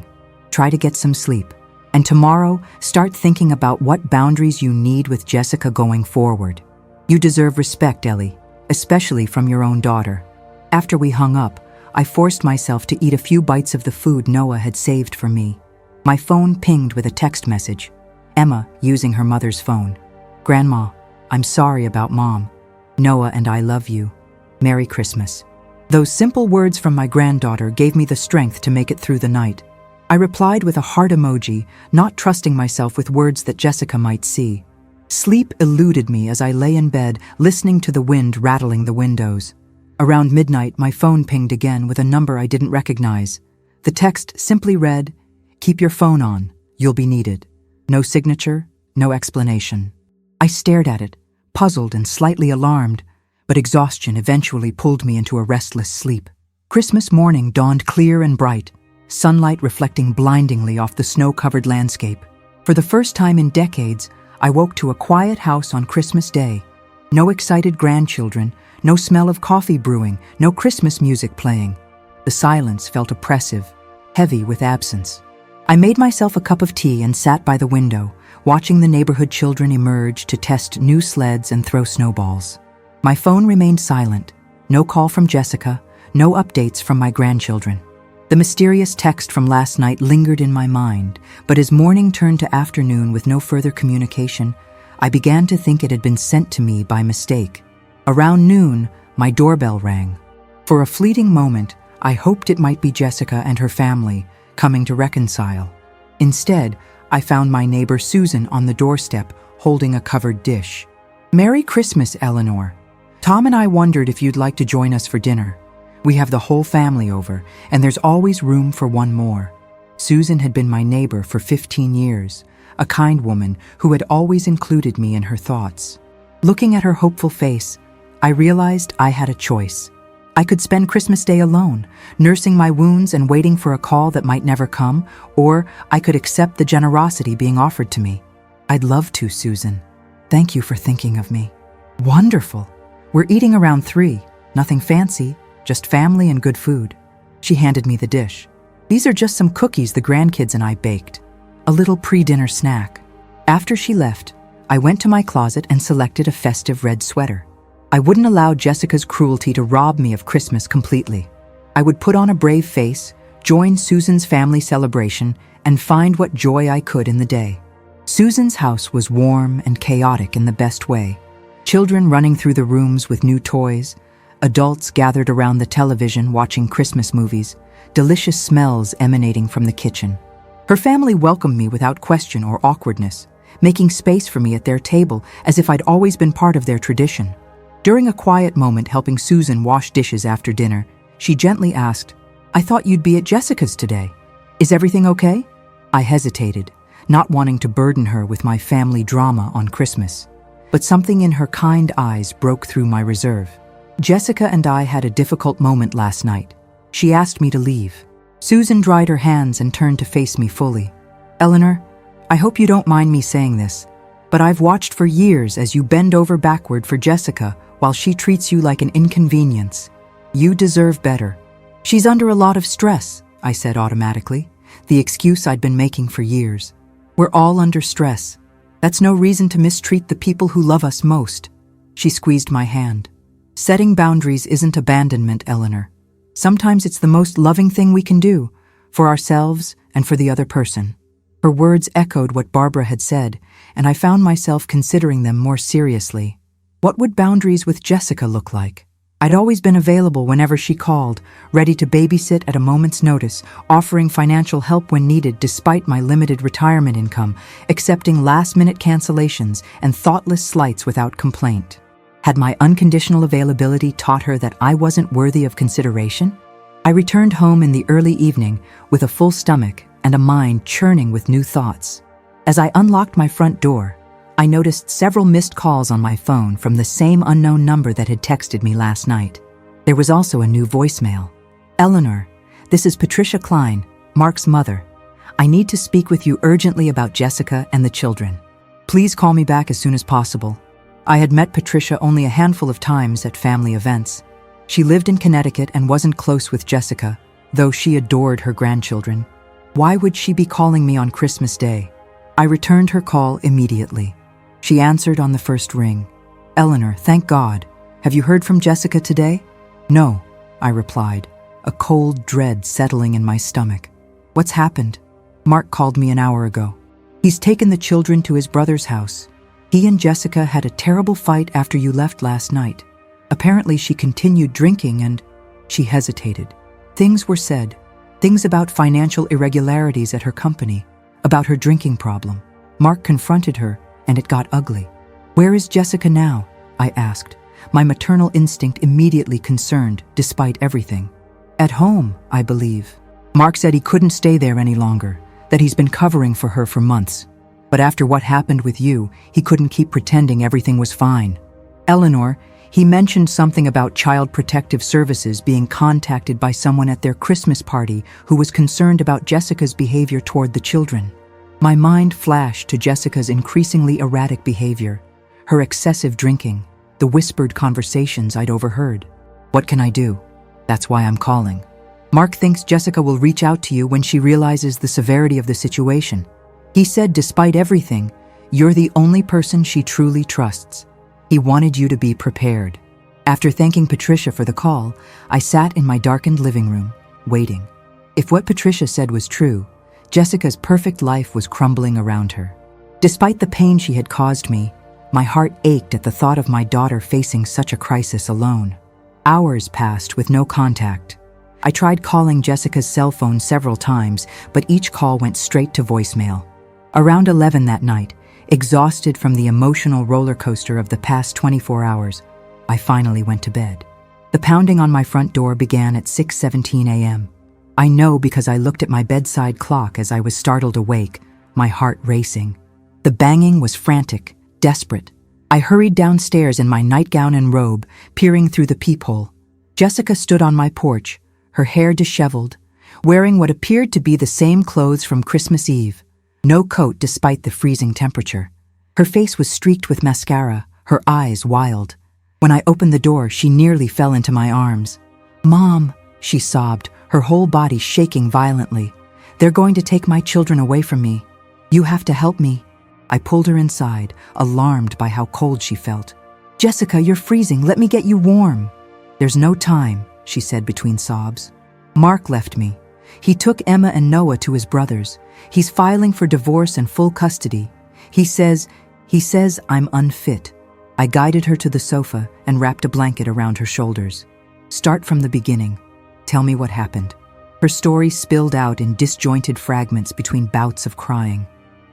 Try to get some sleep. And tomorrow, start thinking about what boundaries you need with Jessica going forward. You deserve respect, Ellie, especially from your own daughter." After we hung up, I forced myself to eat a few bites of the food Noah had saved for me. My phone pinged with a text message. Emma, using her mother's phone. "Grandma, I'm sorry about Mom. Noah and I love you. Merry Christmas." Those simple words from my granddaughter gave me the strength to make it through the night. I replied with a heart emoji, not trusting myself with words that Jessica might see. Sleep eluded me as I lay in bed, listening to the wind rattling the windows. Around midnight, my phone pinged again with a number I didn't recognize. The text simply read, "Keep your phone on. You'll be needed." No signature, no explanation. I stared at it, puzzled and slightly alarmed, but exhaustion eventually pulled me into a restless sleep. Christmas morning dawned clear and bright, sunlight reflecting blindingly off the snow-covered landscape. For the first time in decades, I woke to a quiet house on Christmas Day. No excited grandchildren, no smell of coffee brewing, no Christmas music playing. The silence felt oppressive, heavy with absence. I made myself a cup of tea and sat by the window, watching the neighborhood children emerge to test new sleds and throw snowballs. My phone remained silent. No call from Jessica, no updates from my grandchildren. The mysterious text from last night lingered in my mind, but as morning turned to afternoon with no further communication, I began to think it had been sent to me by mistake. Around noon, my doorbell rang. For a fleeting moment, I hoped it might be Jessica and her family coming to reconcile. Instead, I found my neighbor Susan on the doorstep holding a covered dish. "Merry Christmas, Eleanor. Tom and I wondered if you'd like to join us for dinner. We have the whole family over, and there's always room for one more." Susan had been my neighbor for 15 years, a kind woman who had always included me in her thoughts. Looking at her hopeful face, I realized I had a choice. I could spend Christmas Day alone, nursing my wounds and waiting for a call that might never come, or I could accept the generosity being offered to me. "I'd love to, Susan. Thank you for thinking of me." "Wonderful. We're eating around 3, nothing fancy, just family and good food." She handed me the dish. "These are just some cookies the grandkids and I baked. A little pre-dinner snack." After she left, I went to my closet and selected a festive red sweater. I wouldn't allow Jessica's cruelty to rob me of Christmas completely. I would put on a brave face, join Susan's family celebration, and find what joy I could in the day. Susan's house was warm and chaotic in the best way. Children running through the rooms with new toys, adults gathered around the television watching Christmas movies, delicious smells emanating from the kitchen. Her family welcomed me without question or awkwardness, making space for me at their table as if I'd always been part of their tradition. During a quiet moment helping Susan wash dishes after dinner, she gently asked, "I thought you'd be at Jessica's today. Is everything okay?" I hesitated, not wanting to burden her with my family drama on Christmas. But something in her kind eyes broke through my reserve. "Jessica and I had a difficult moment last night. She asked me to leave." Susan dried her hands and turned to face me fully. "Eleanor, I hope you don't mind me saying this, but I've watched for years as you bend over backward for Jessica while she treats you like an inconvenience. You deserve better." "She's under a lot of stress," I said automatically, the excuse I'd been making for years. "We're all under stress. That's no reason to mistreat the people who love us most." She squeezed my hand. "Setting boundaries isn't abandonment, Eleanor. Sometimes it's the most loving thing we can do, for ourselves and for the other person." Her words echoed what Barbara had said, and I found myself considering them more seriously. What would boundaries with Jessica look like? I'd always been available whenever she called, ready to babysit at a moment's notice, offering financial help when needed despite my limited retirement income, accepting last-minute cancellations and thoughtless slights without complaint. Had my unconditional availability taught her that I wasn't worthy of consideration? I returned home in the early evening with a full stomach and a mind churning with new thoughts. As I unlocked my front door, I noticed several missed calls on my phone from the same unknown number that had texted me last night. There was also a new voicemail. "Eleanor, this is Patricia Klein, Mark's mother. I need to speak with you urgently about Jessica and the children. Please call me back as soon as possible." I had met Patricia only a handful of times at family events. She lived in Connecticut and wasn't close with Jessica, though she adored her grandchildren. Why would she be calling me on Christmas Day? I returned her call immediately. She answered on the first ring. "Eleanor, thank God. Have you heard from Jessica today?" "No," I replied, a cold dread settling in my stomach. "What's happened?" "Mark called me an hour ago. He's taken the children to his brother's house. He and Jessica had a terrible fight after you left last night. Apparently she continued drinking and..." She hesitated. Things were said. Things about financial irregularities at her company, about her drinking problem. Mark confronted her, and it got ugly. "Where is Jessica now?" I asked, my maternal instinct immediately concerned despite everything. "At home, I believe. Mark said he couldn't stay there any longer, that he's been covering for her for months. But after what happened with you, he couldn't keep pretending everything was fine. Eleanor, He mentioned something about Child Protective Services being contacted by someone at their Christmas party who was concerned about Jessica's behavior toward the children. My mind flashed to Jessica's increasingly erratic behavior, her excessive drinking, the whispered conversations I'd overheard. What can I do? That's why I'm calling. Mark thinks Jessica will reach out to you when she realizes the severity of the situation. He said despite everything, you're the only person she truly trusts. He wanted you to be prepared. After thanking Patricia for the call, I sat in my darkened living room, waiting. If what Patricia said was true, Jessica's perfect life was crumbling around her. Despite the pain she had caused me, my heart ached at the thought of my daughter facing such a crisis alone. Hours passed with no contact. I tried calling Jessica's cell phone several times, but each call went straight to voicemail. Around 11 that night, exhausted from the emotional roller coaster of the past 24 hours, I finally went to bed. The pounding on my front door began at 6:17 a.m. I know because I looked at my bedside clock as I was startled awake, my heart racing. The banging was frantic, desperate. I hurried downstairs in my nightgown and robe, peering through the peephole. Jessica stood on my porch, her hair disheveled, wearing what appeared to be the same clothes from Christmas Eve. No coat despite the freezing temperature. Her face was streaked with mascara, her eyes wild. When I opened the door, she nearly fell into my arms. "Mom," she sobbed, her whole body shaking violently. "They're going to take my children away from me. You have to help me." I pulled her inside, alarmed by how cold she felt. "Jessica, you're freezing. Let me get you warm." "There's no time," she said between sobs. "Mark left me. He took Emma and Noah to his brother's. He's filing for divorce and full custody. He says I'm unfit." I guided her to the sofa and wrapped a blanket around her shoulders. "Start from the beginning. Tell me what happened." Her story spilled out in disjointed fragments between bouts of crying.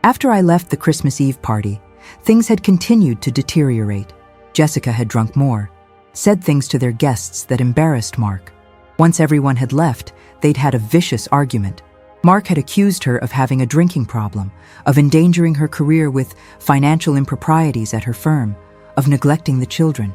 After I left the Christmas Eve party, things had continued to deteriorate. Jessica had drunk more, said things to their guests that embarrassed Mark. Once everyone had left, they'd had a vicious argument. Mark had accused her of having a drinking problem, of endangering her career with financial improprieties at her firm, of neglecting the children.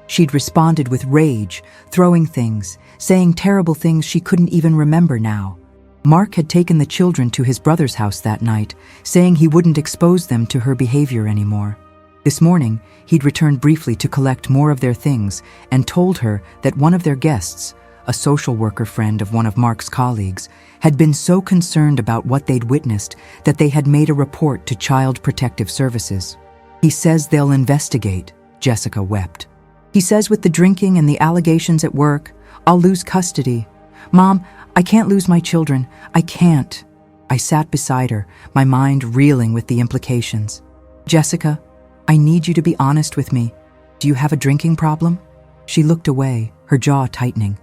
She'd responded with rage, throwing things, saying terrible things she couldn't even remember now. Mark had taken the children to his brother's house that night, saying he wouldn't expose them to her behavior anymore. This morning, he'd returned briefly to collect more of their things and told her that one of their guests, a social worker friend of one of Mark's colleagues, had been so concerned about what they'd witnessed that they had made a report to Child Protective Services. "He says they'll investigate," Jessica wept. "He says with the drinking and the allegations at work, I'll lose custody. Mom, I can't lose my children. I can't." I sat beside her, my mind reeling with the implications. "Jessica, I need you to be honest with me. Do you have a drinking problem?" She looked away, her jaw tightening.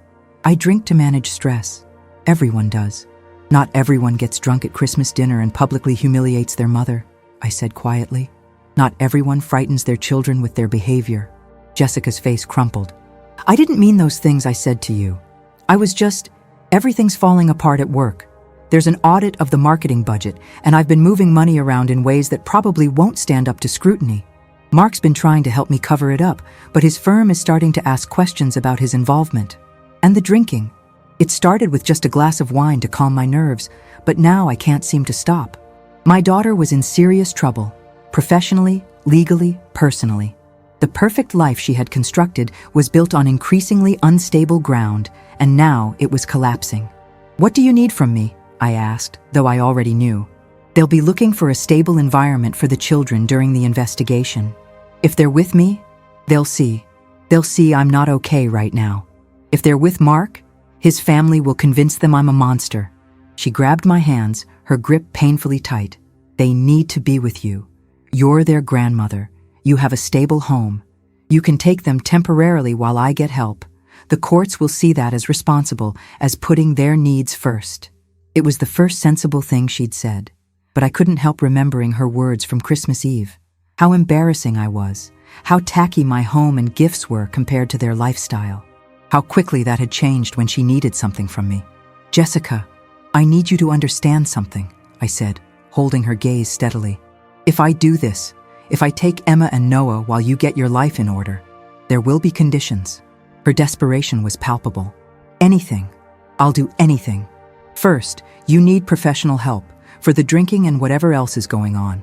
"I drink to manage stress. Everyone does. Not everyone gets drunk at Christmas dinner and publicly humiliates their mother," I said quietly. "Not everyone frightens their children with their behavior." Jessica's face crumpled. "I didn't mean those things I said to you. I was just, everything's falling apart at work. There's an audit of the marketing budget, and I've been moving money around in ways that probably won't stand up to scrutiny. Mark's been trying to help me cover it up, but his firm is starting to ask questions about his involvement. And the drinking. It started with just a glass of wine to calm my nerves, but now I can't seem to stop." My daughter was in serious trouble, professionally, legally, personally. The perfect life she had constructed was built on increasingly unstable ground, and now it was collapsing. "What do you need from me?" I asked, though I already knew. "They'll be looking for a stable environment for the children during the investigation. If they're with me, they'll see. They'll see I'm not okay right now. If they're with Mark, his family will convince them I'm a monster." She grabbed my hands, her grip painfully tight. "They need to be with you. You're their grandmother. You have a stable home. You can take them temporarily while I get help. The courts will see that as responsible, as putting their needs first." It was the first sensible thing she'd said, but I couldn't help remembering her words from Christmas Eve. How embarrassing I was, how tacky my home and gifts were compared to their lifestyle. How quickly that had changed when she needed something from me. "Jessica, I need you to understand something," I said, holding her gaze steadily. "If I do this, if I take Emma and Noah while you get your life in order, There will be conditions. Her desperation was palpable. Anything. I'll do anything. First, you need professional help for the drinking and whatever else is going on.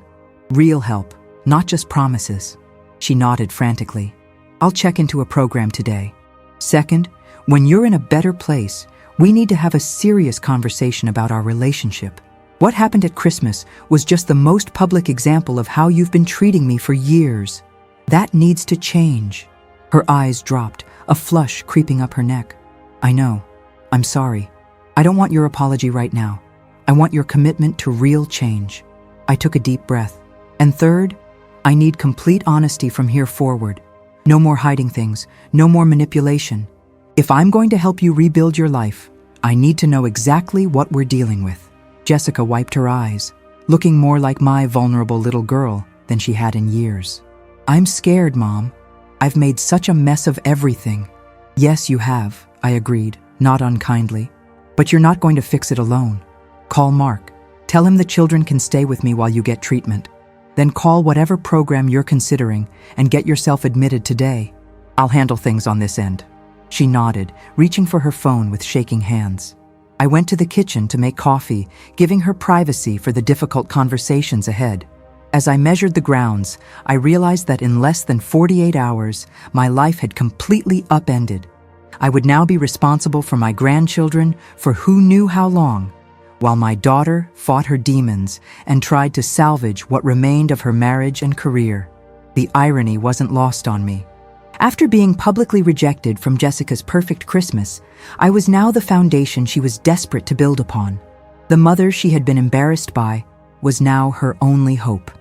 Real help, not just promises. She nodded frantically. I'll check into a program today. Second, when you're in a better place, we need to have a serious conversation about our relationship. What happened at Christmas was just the most public example of how you've been treating me for years. That needs to change. Her eyes dropped, a flush creeping up her neck. I know. I'm sorry. I don't want your apology right now. I want your commitment to real change. I took a deep breath. And third, I need complete honesty from here forward. No more hiding things, no more manipulation. If I'm going to help you rebuild your life, I need to know exactly what we're dealing with. Jessica wiped her eyes, looking more like my vulnerable little girl than she had in years. I'm scared, Mom. I've made such a mess of everything. Yes, you have, I agreed, not unkindly. But you're not going to fix it alone. Call Mark. Tell him the children can stay with me while you get treatment. Then call whatever program you're considering and get yourself admitted today. I'll handle things on this end. She nodded, reaching for her phone with shaking hands. I went to the kitchen to make coffee, giving her privacy for the difficult conversations ahead. As I measured the grounds, I realized that in less than 48 hours, my life had completely upended. I would now be responsible for my grandchildren for who knew how long, while my daughter fought her demons and tried to salvage what remained of her marriage and career. The irony wasn't lost on me. After being publicly rejected from Jessica's perfect Christmas, I was now the foundation she was desperate to build upon. The mother she had been embarrassed by was now her only hope.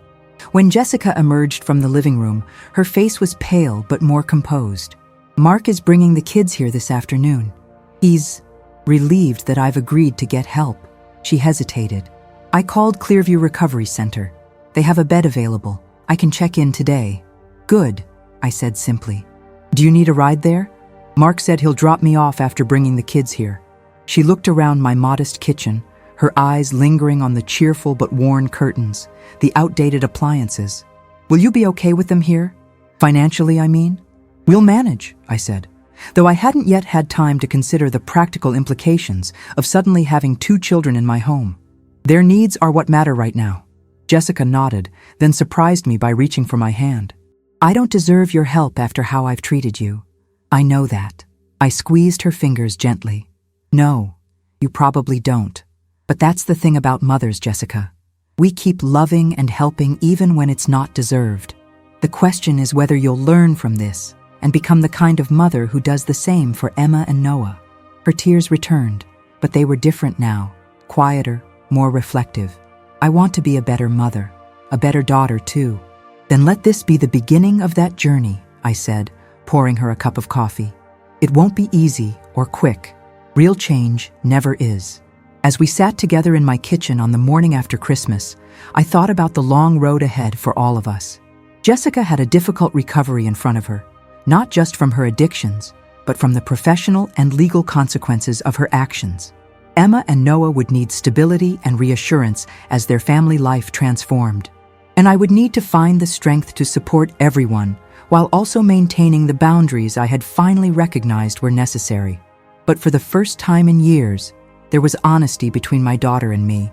When Jessica emerged from the living room, her face was pale but more composed. Mark is bringing the kids here this afternoon. He's relieved that I've agreed to get help. She hesitated. I called Clearview Recovery Center. They have a bed available. I can check in today. Good, I said simply. Do you need a ride there? Mark said he'll drop me off after bringing the kids here. She looked around my modest kitchen, her eyes lingering on the cheerful but worn curtains, the outdated appliances. Will you be okay with them here? Financially, I mean? We'll manage, I said, though I hadn't yet had time to consider the practical implications of suddenly having 2 children in my home. Their needs are what matter right now. Jessica nodded, then surprised me by reaching for my hand. I don't deserve your help after how I've treated you. I know that. I squeezed her fingers gently. No, you probably don't. But that's the thing about mothers, Jessica. We keep loving and helping even when it's not deserved. The question is whether you'll learn from this and become the kind of mother who does the same for Emma and Noah. Her tears returned, but they were different now, quieter, more reflective. I want to be a better mother, a better daughter too. Then let this be the beginning of that journey, I said, pouring her a cup of coffee. It won't be easy or quick. Real change never is. As we sat together in my kitchen on the morning after Christmas, I thought about the long road ahead for all of us. Jessica had a difficult recovery in front of her, not just from her addictions, but from the professional and legal consequences of her actions. Emma and Noah would need stability and reassurance as their family life transformed. And I would need to find the strength to support everyone while also maintaining the boundaries I had finally recognized were necessary. But for the first time in years, there was honesty between my daughter and me.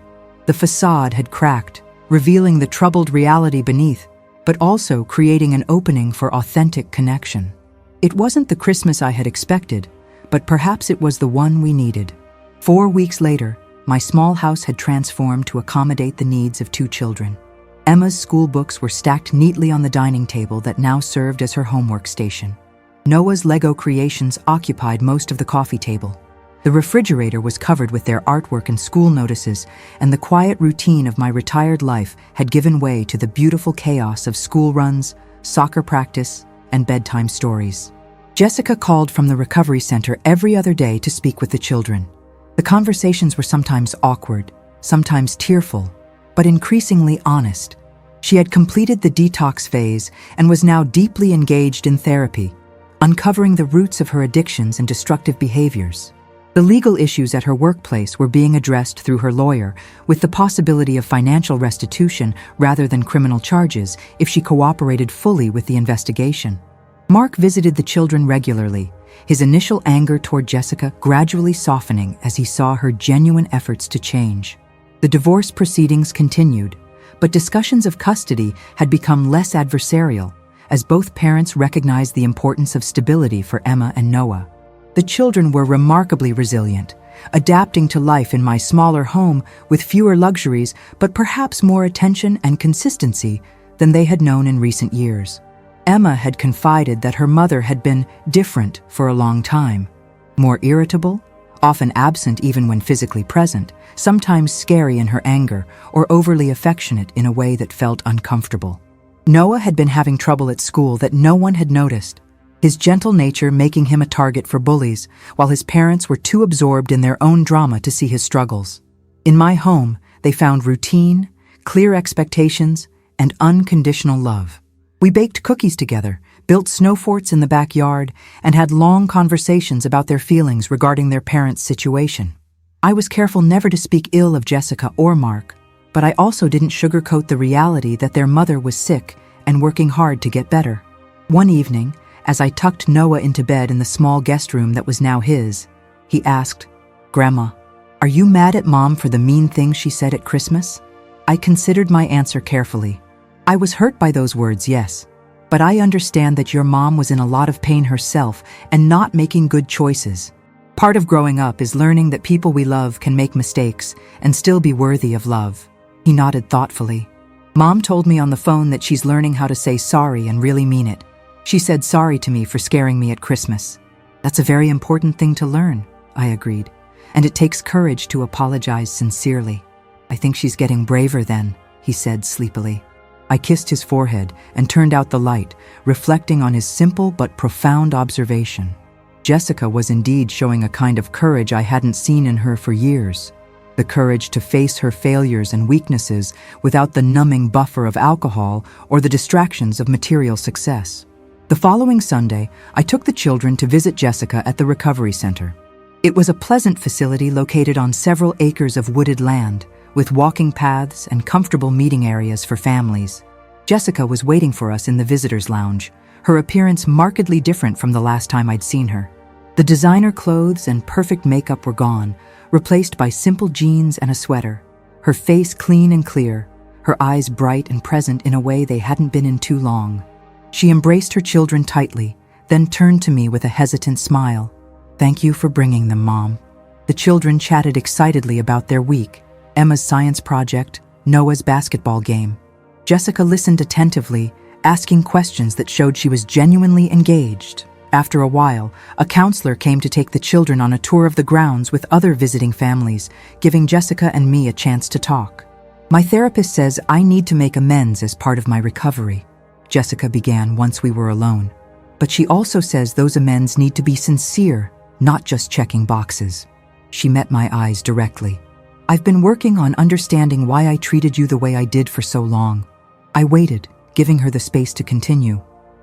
The facade had cracked, revealing the troubled reality beneath, but also creating an opening for authentic connection. It wasn't the Christmas I had expected, but perhaps it was the one we needed. 4 weeks later, my small house had transformed to accommodate the needs of 2 children. Emma's school books were stacked neatly on the dining table that now served as her homework station. Noah's Lego creations occupied most of the coffee table. The refrigerator was covered with their artwork and school notices, and the quiet routine of my retired life had given way to the beautiful chaos of school runs, soccer practice, and bedtime stories. Jessica called from the recovery center every other day to speak with the children. The conversations were sometimes awkward, sometimes tearful, but increasingly honest. She had completed the detox phase and was now deeply engaged in therapy, uncovering the roots of her addictions and destructive behaviors. The legal issues at her workplace were being addressed through her lawyer, with the possibility of financial restitution rather than criminal charges if she cooperated fully with the investigation. Mark visited the children regularly, his initial anger toward Jessica gradually softening as he saw her genuine efforts to change. The divorce proceedings continued, but discussions of custody had become less adversarial, as both parents recognized the importance of stability for Emma and Noah. The children were remarkably resilient, adapting to life in my smaller home with fewer luxuries but perhaps more attention and consistency than they had known in recent years. Emma had confided that her mother had been different for a long time, more irritable, often absent even when physically present, sometimes scary in her anger, or overly affectionate in a way that felt uncomfortable. Noah had been having trouble at school that no one had noticed, his gentle nature making him a target for bullies, while his parents were too absorbed in their own drama to see his struggles. In my home, they found routine, clear expectations, and unconditional love. We baked cookies together, built snow forts in the backyard, and had long conversations about their feelings regarding their parents' situation. I was careful never to speak ill of Jessica or Mark, but I also didn't sugarcoat the reality that their mother was sick and working hard to get better. One evening, as I tucked Noah into bed in the small guest room that was now his, he asked, "Grandma, are you mad at Mom for the mean things she said at Christmas?" I considered my answer carefully. I was hurt by those words, yes, but I understand that your mom was in a lot of pain herself and not making good choices. Part of growing up is learning that people we love can make mistakes and still be worthy of love. He nodded thoughtfully. Mom told me on the phone that she's learning how to say sorry and really mean it. She said sorry to me for scaring me at Christmas. That's a very important thing to learn, I agreed, and it takes courage to apologize sincerely. I think she's getting braver then, he said sleepily. I kissed his forehead and turned out the light, reflecting on his simple but profound observation. Jessica was indeed showing a kind of courage I hadn't seen in her for years. The courage to face her failures and weaknesses without the numbing buffer of alcohol or the distractions of material success. The following Sunday, I took the children to visit Jessica at the recovery center. It was a pleasant facility located on several acres of wooded land, with walking paths and comfortable meeting areas for families. Jessica was waiting for us in the visitors' lounge, her appearance markedly different from the last time I'd seen her. The designer clothes and perfect makeup were gone, replaced by simple jeans and a sweater. Her face clean and clear, her eyes bright and present in a way they hadn't been in too long. She embraced her children tightly, then turned to me with a hesitant smile. "Thank you for bringing them, Mom." The children chatted excitedly about their week, Emma's science project, Noah's basketball game. Jessica listened attentively, asking questions that showed she was genuinely engaged. After a while, a counselor came to take the children on a tour of the grounds with other visiting families, giving Jessica and me a chance to talk. "My therapist says I need to make amends as part of my recovery," Jessica began once we were alone. "But she also says those amends need to be sincere, not just checking boxes." She met my eyes directly. "I've been working on understanding why I treated you the way I did for so long." I waited, giving her the space to continue.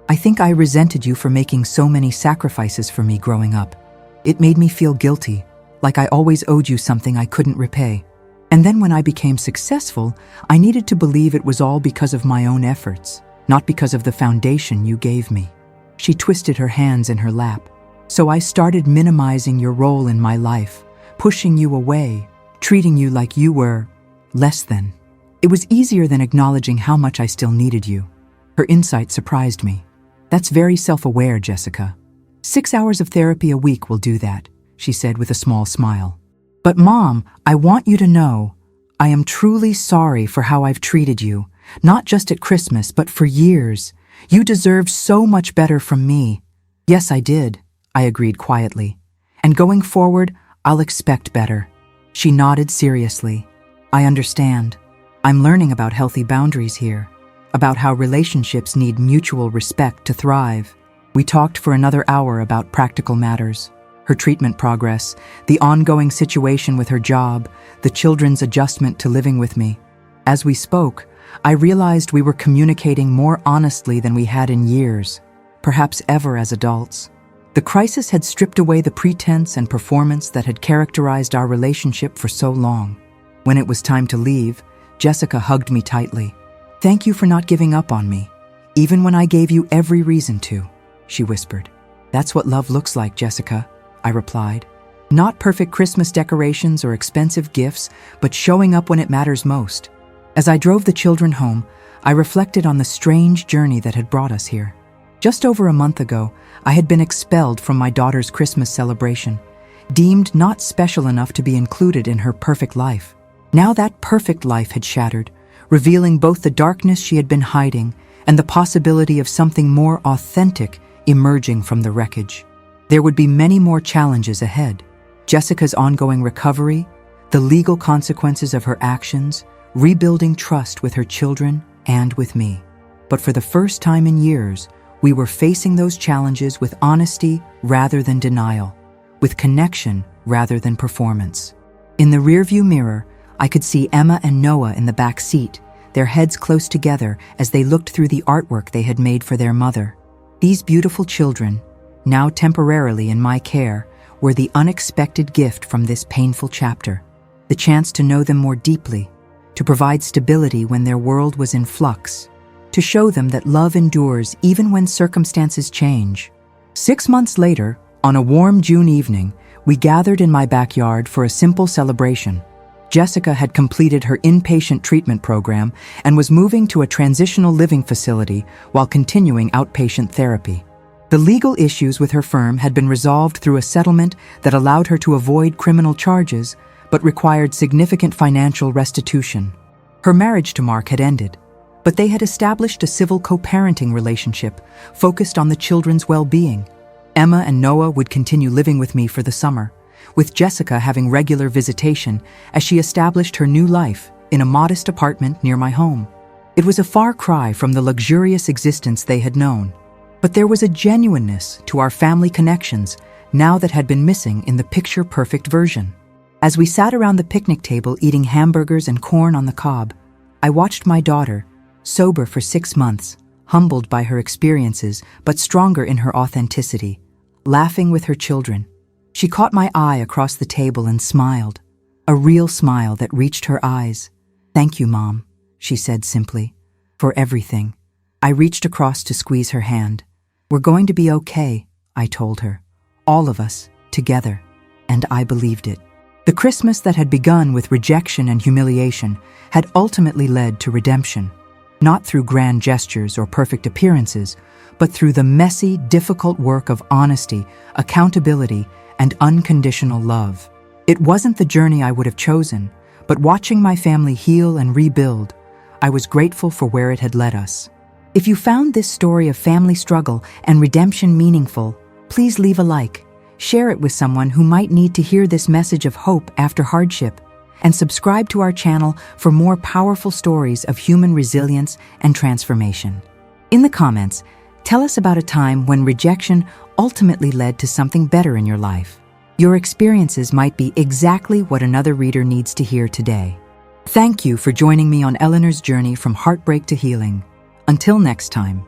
"I think I resented you for making so many sacrifices for me growing up. It made me feel guilty, like I always owed you something I couldn't repay. And then when I became successful, I needed to believe it was all because of my own efforts, not because of the foundation you gave me." She twisted her hands in her lap. "So I started minimizing your role in my life, pushing you away, treating you like you were less than. It was easier than acknowledging how much I still needed you." Her insight surprised me. "That's very self-aware, Jessica. 6 hours of therapy a week will do that," she said with a small smile. "But Mom, I want you to know, I am truly sorry for how I've treated you, not just at Christmas, but for years. You deserved so much better from me." "Yes, I did," I agreed quietly. "And going forward, I'll expect better." She nodded seriously. "I understand. I'm learning about healthy boundaries here, about how relationships need mutual respect to thrive." We talked for another hour about practical matters, her treatment progress, the ongoing situation with her job, the children's adjustment to living with me. As we spoke, I realized we were communicating more honestly than we had in years, perhaps ever as adults. The crisis had stripped away the pretense and performance that had characterized our relationship for so long. When it was time to leave, Jessica hugged me tightly. "Thank you for not giving up on me, even when I gave you every reason to," she whispered. That's what love looks like, Jessica, I replied. Not perfect Christmas decorations or expensive gifts, but showing up when it matters most. As I drove the children home, I reflected on the strange journey that had brought us here. Just over a month ago, I had been expelled from my daughter's Christmas celebration, deemed not special enough to be included in her perfect life. Now that perfect life had shattered, revealing both the darkness she had been hiding and the possibility of something more authentic emerging from the wreckage. There would be many more challenges ahead. Jessica's ongoing recovery, the legal consequences of her actions, rebuilding trust with her children and with me. But for the first time in years, we were facing those challenges with honesty rather than denial, with connection rather than performance. In the rearview mirror, I could see Emma and Noah in the back seat, their heads close together as they looked through the artwork they had made for their mother. These beautiful children, now temporarily in my care, were the unexpected gift from this painful chapter, the chance to know them more deeply, to provide stability when their world was in flux, to show them that love endures even when circumstances change. 6 months later, on a warm June evening, we gathered in my backyard for a simple celebration. Jessica had completed her inpatient treatment program and was moving to a transitional living facility while continuing outpatient therapy. The legal issues with her firm had been resolved through a settlement that allowed her to avoid criminal charges, but required significant financial restitution. Her marriage to Mark had ended, but they had established a civil co-parenting relationship focused on the children's well-being. Emma and Noah would continue living with me for the summer, with Jessica having regular visitation as she established her new life in a modest apartment near my home. It was a far cry from the luxurious existence they had known, but there was a genuineness to our family connections now that had been missing in the picture-perfect version. As we sat around the picnic table eating hamburgers and corn on the cob, I watched my daughter, sober for 6 months, humbled by her experiences but stronger in her authenticity, laughing with her children. She caught my eye across the table and smiled, a real smile that reached her eyes. "Thank you, Mom," she said simply, "for everything." I reached across to squeeze her hand. "We're going to be okay," I told her. "All of us, together." And I believed it. The Christmas that had begun with rejection and humiliation had ultimately led to redemption, not through grand gestures or perfect appearances, but through the messy, difficult work of honesty, accountability, and unconditional love. It wasn't the journey I would have chosen, but watching my family heal and rebuild, I was grateful for where it had led us. If you found this story of family struggle and redemption meaningful, please leave a like, share it with someone who might need to hear this message of hope after hardship, and subscribe to our channel for more powerful stories of human resilience and transformation. In the comments, tell us about a time when rejection ultimately led to something better in your life. Your experiences might be exactly what another reader needs to hear today. Thank you for joining me on Eleanor's journey from heartbreak to healing. Until next time.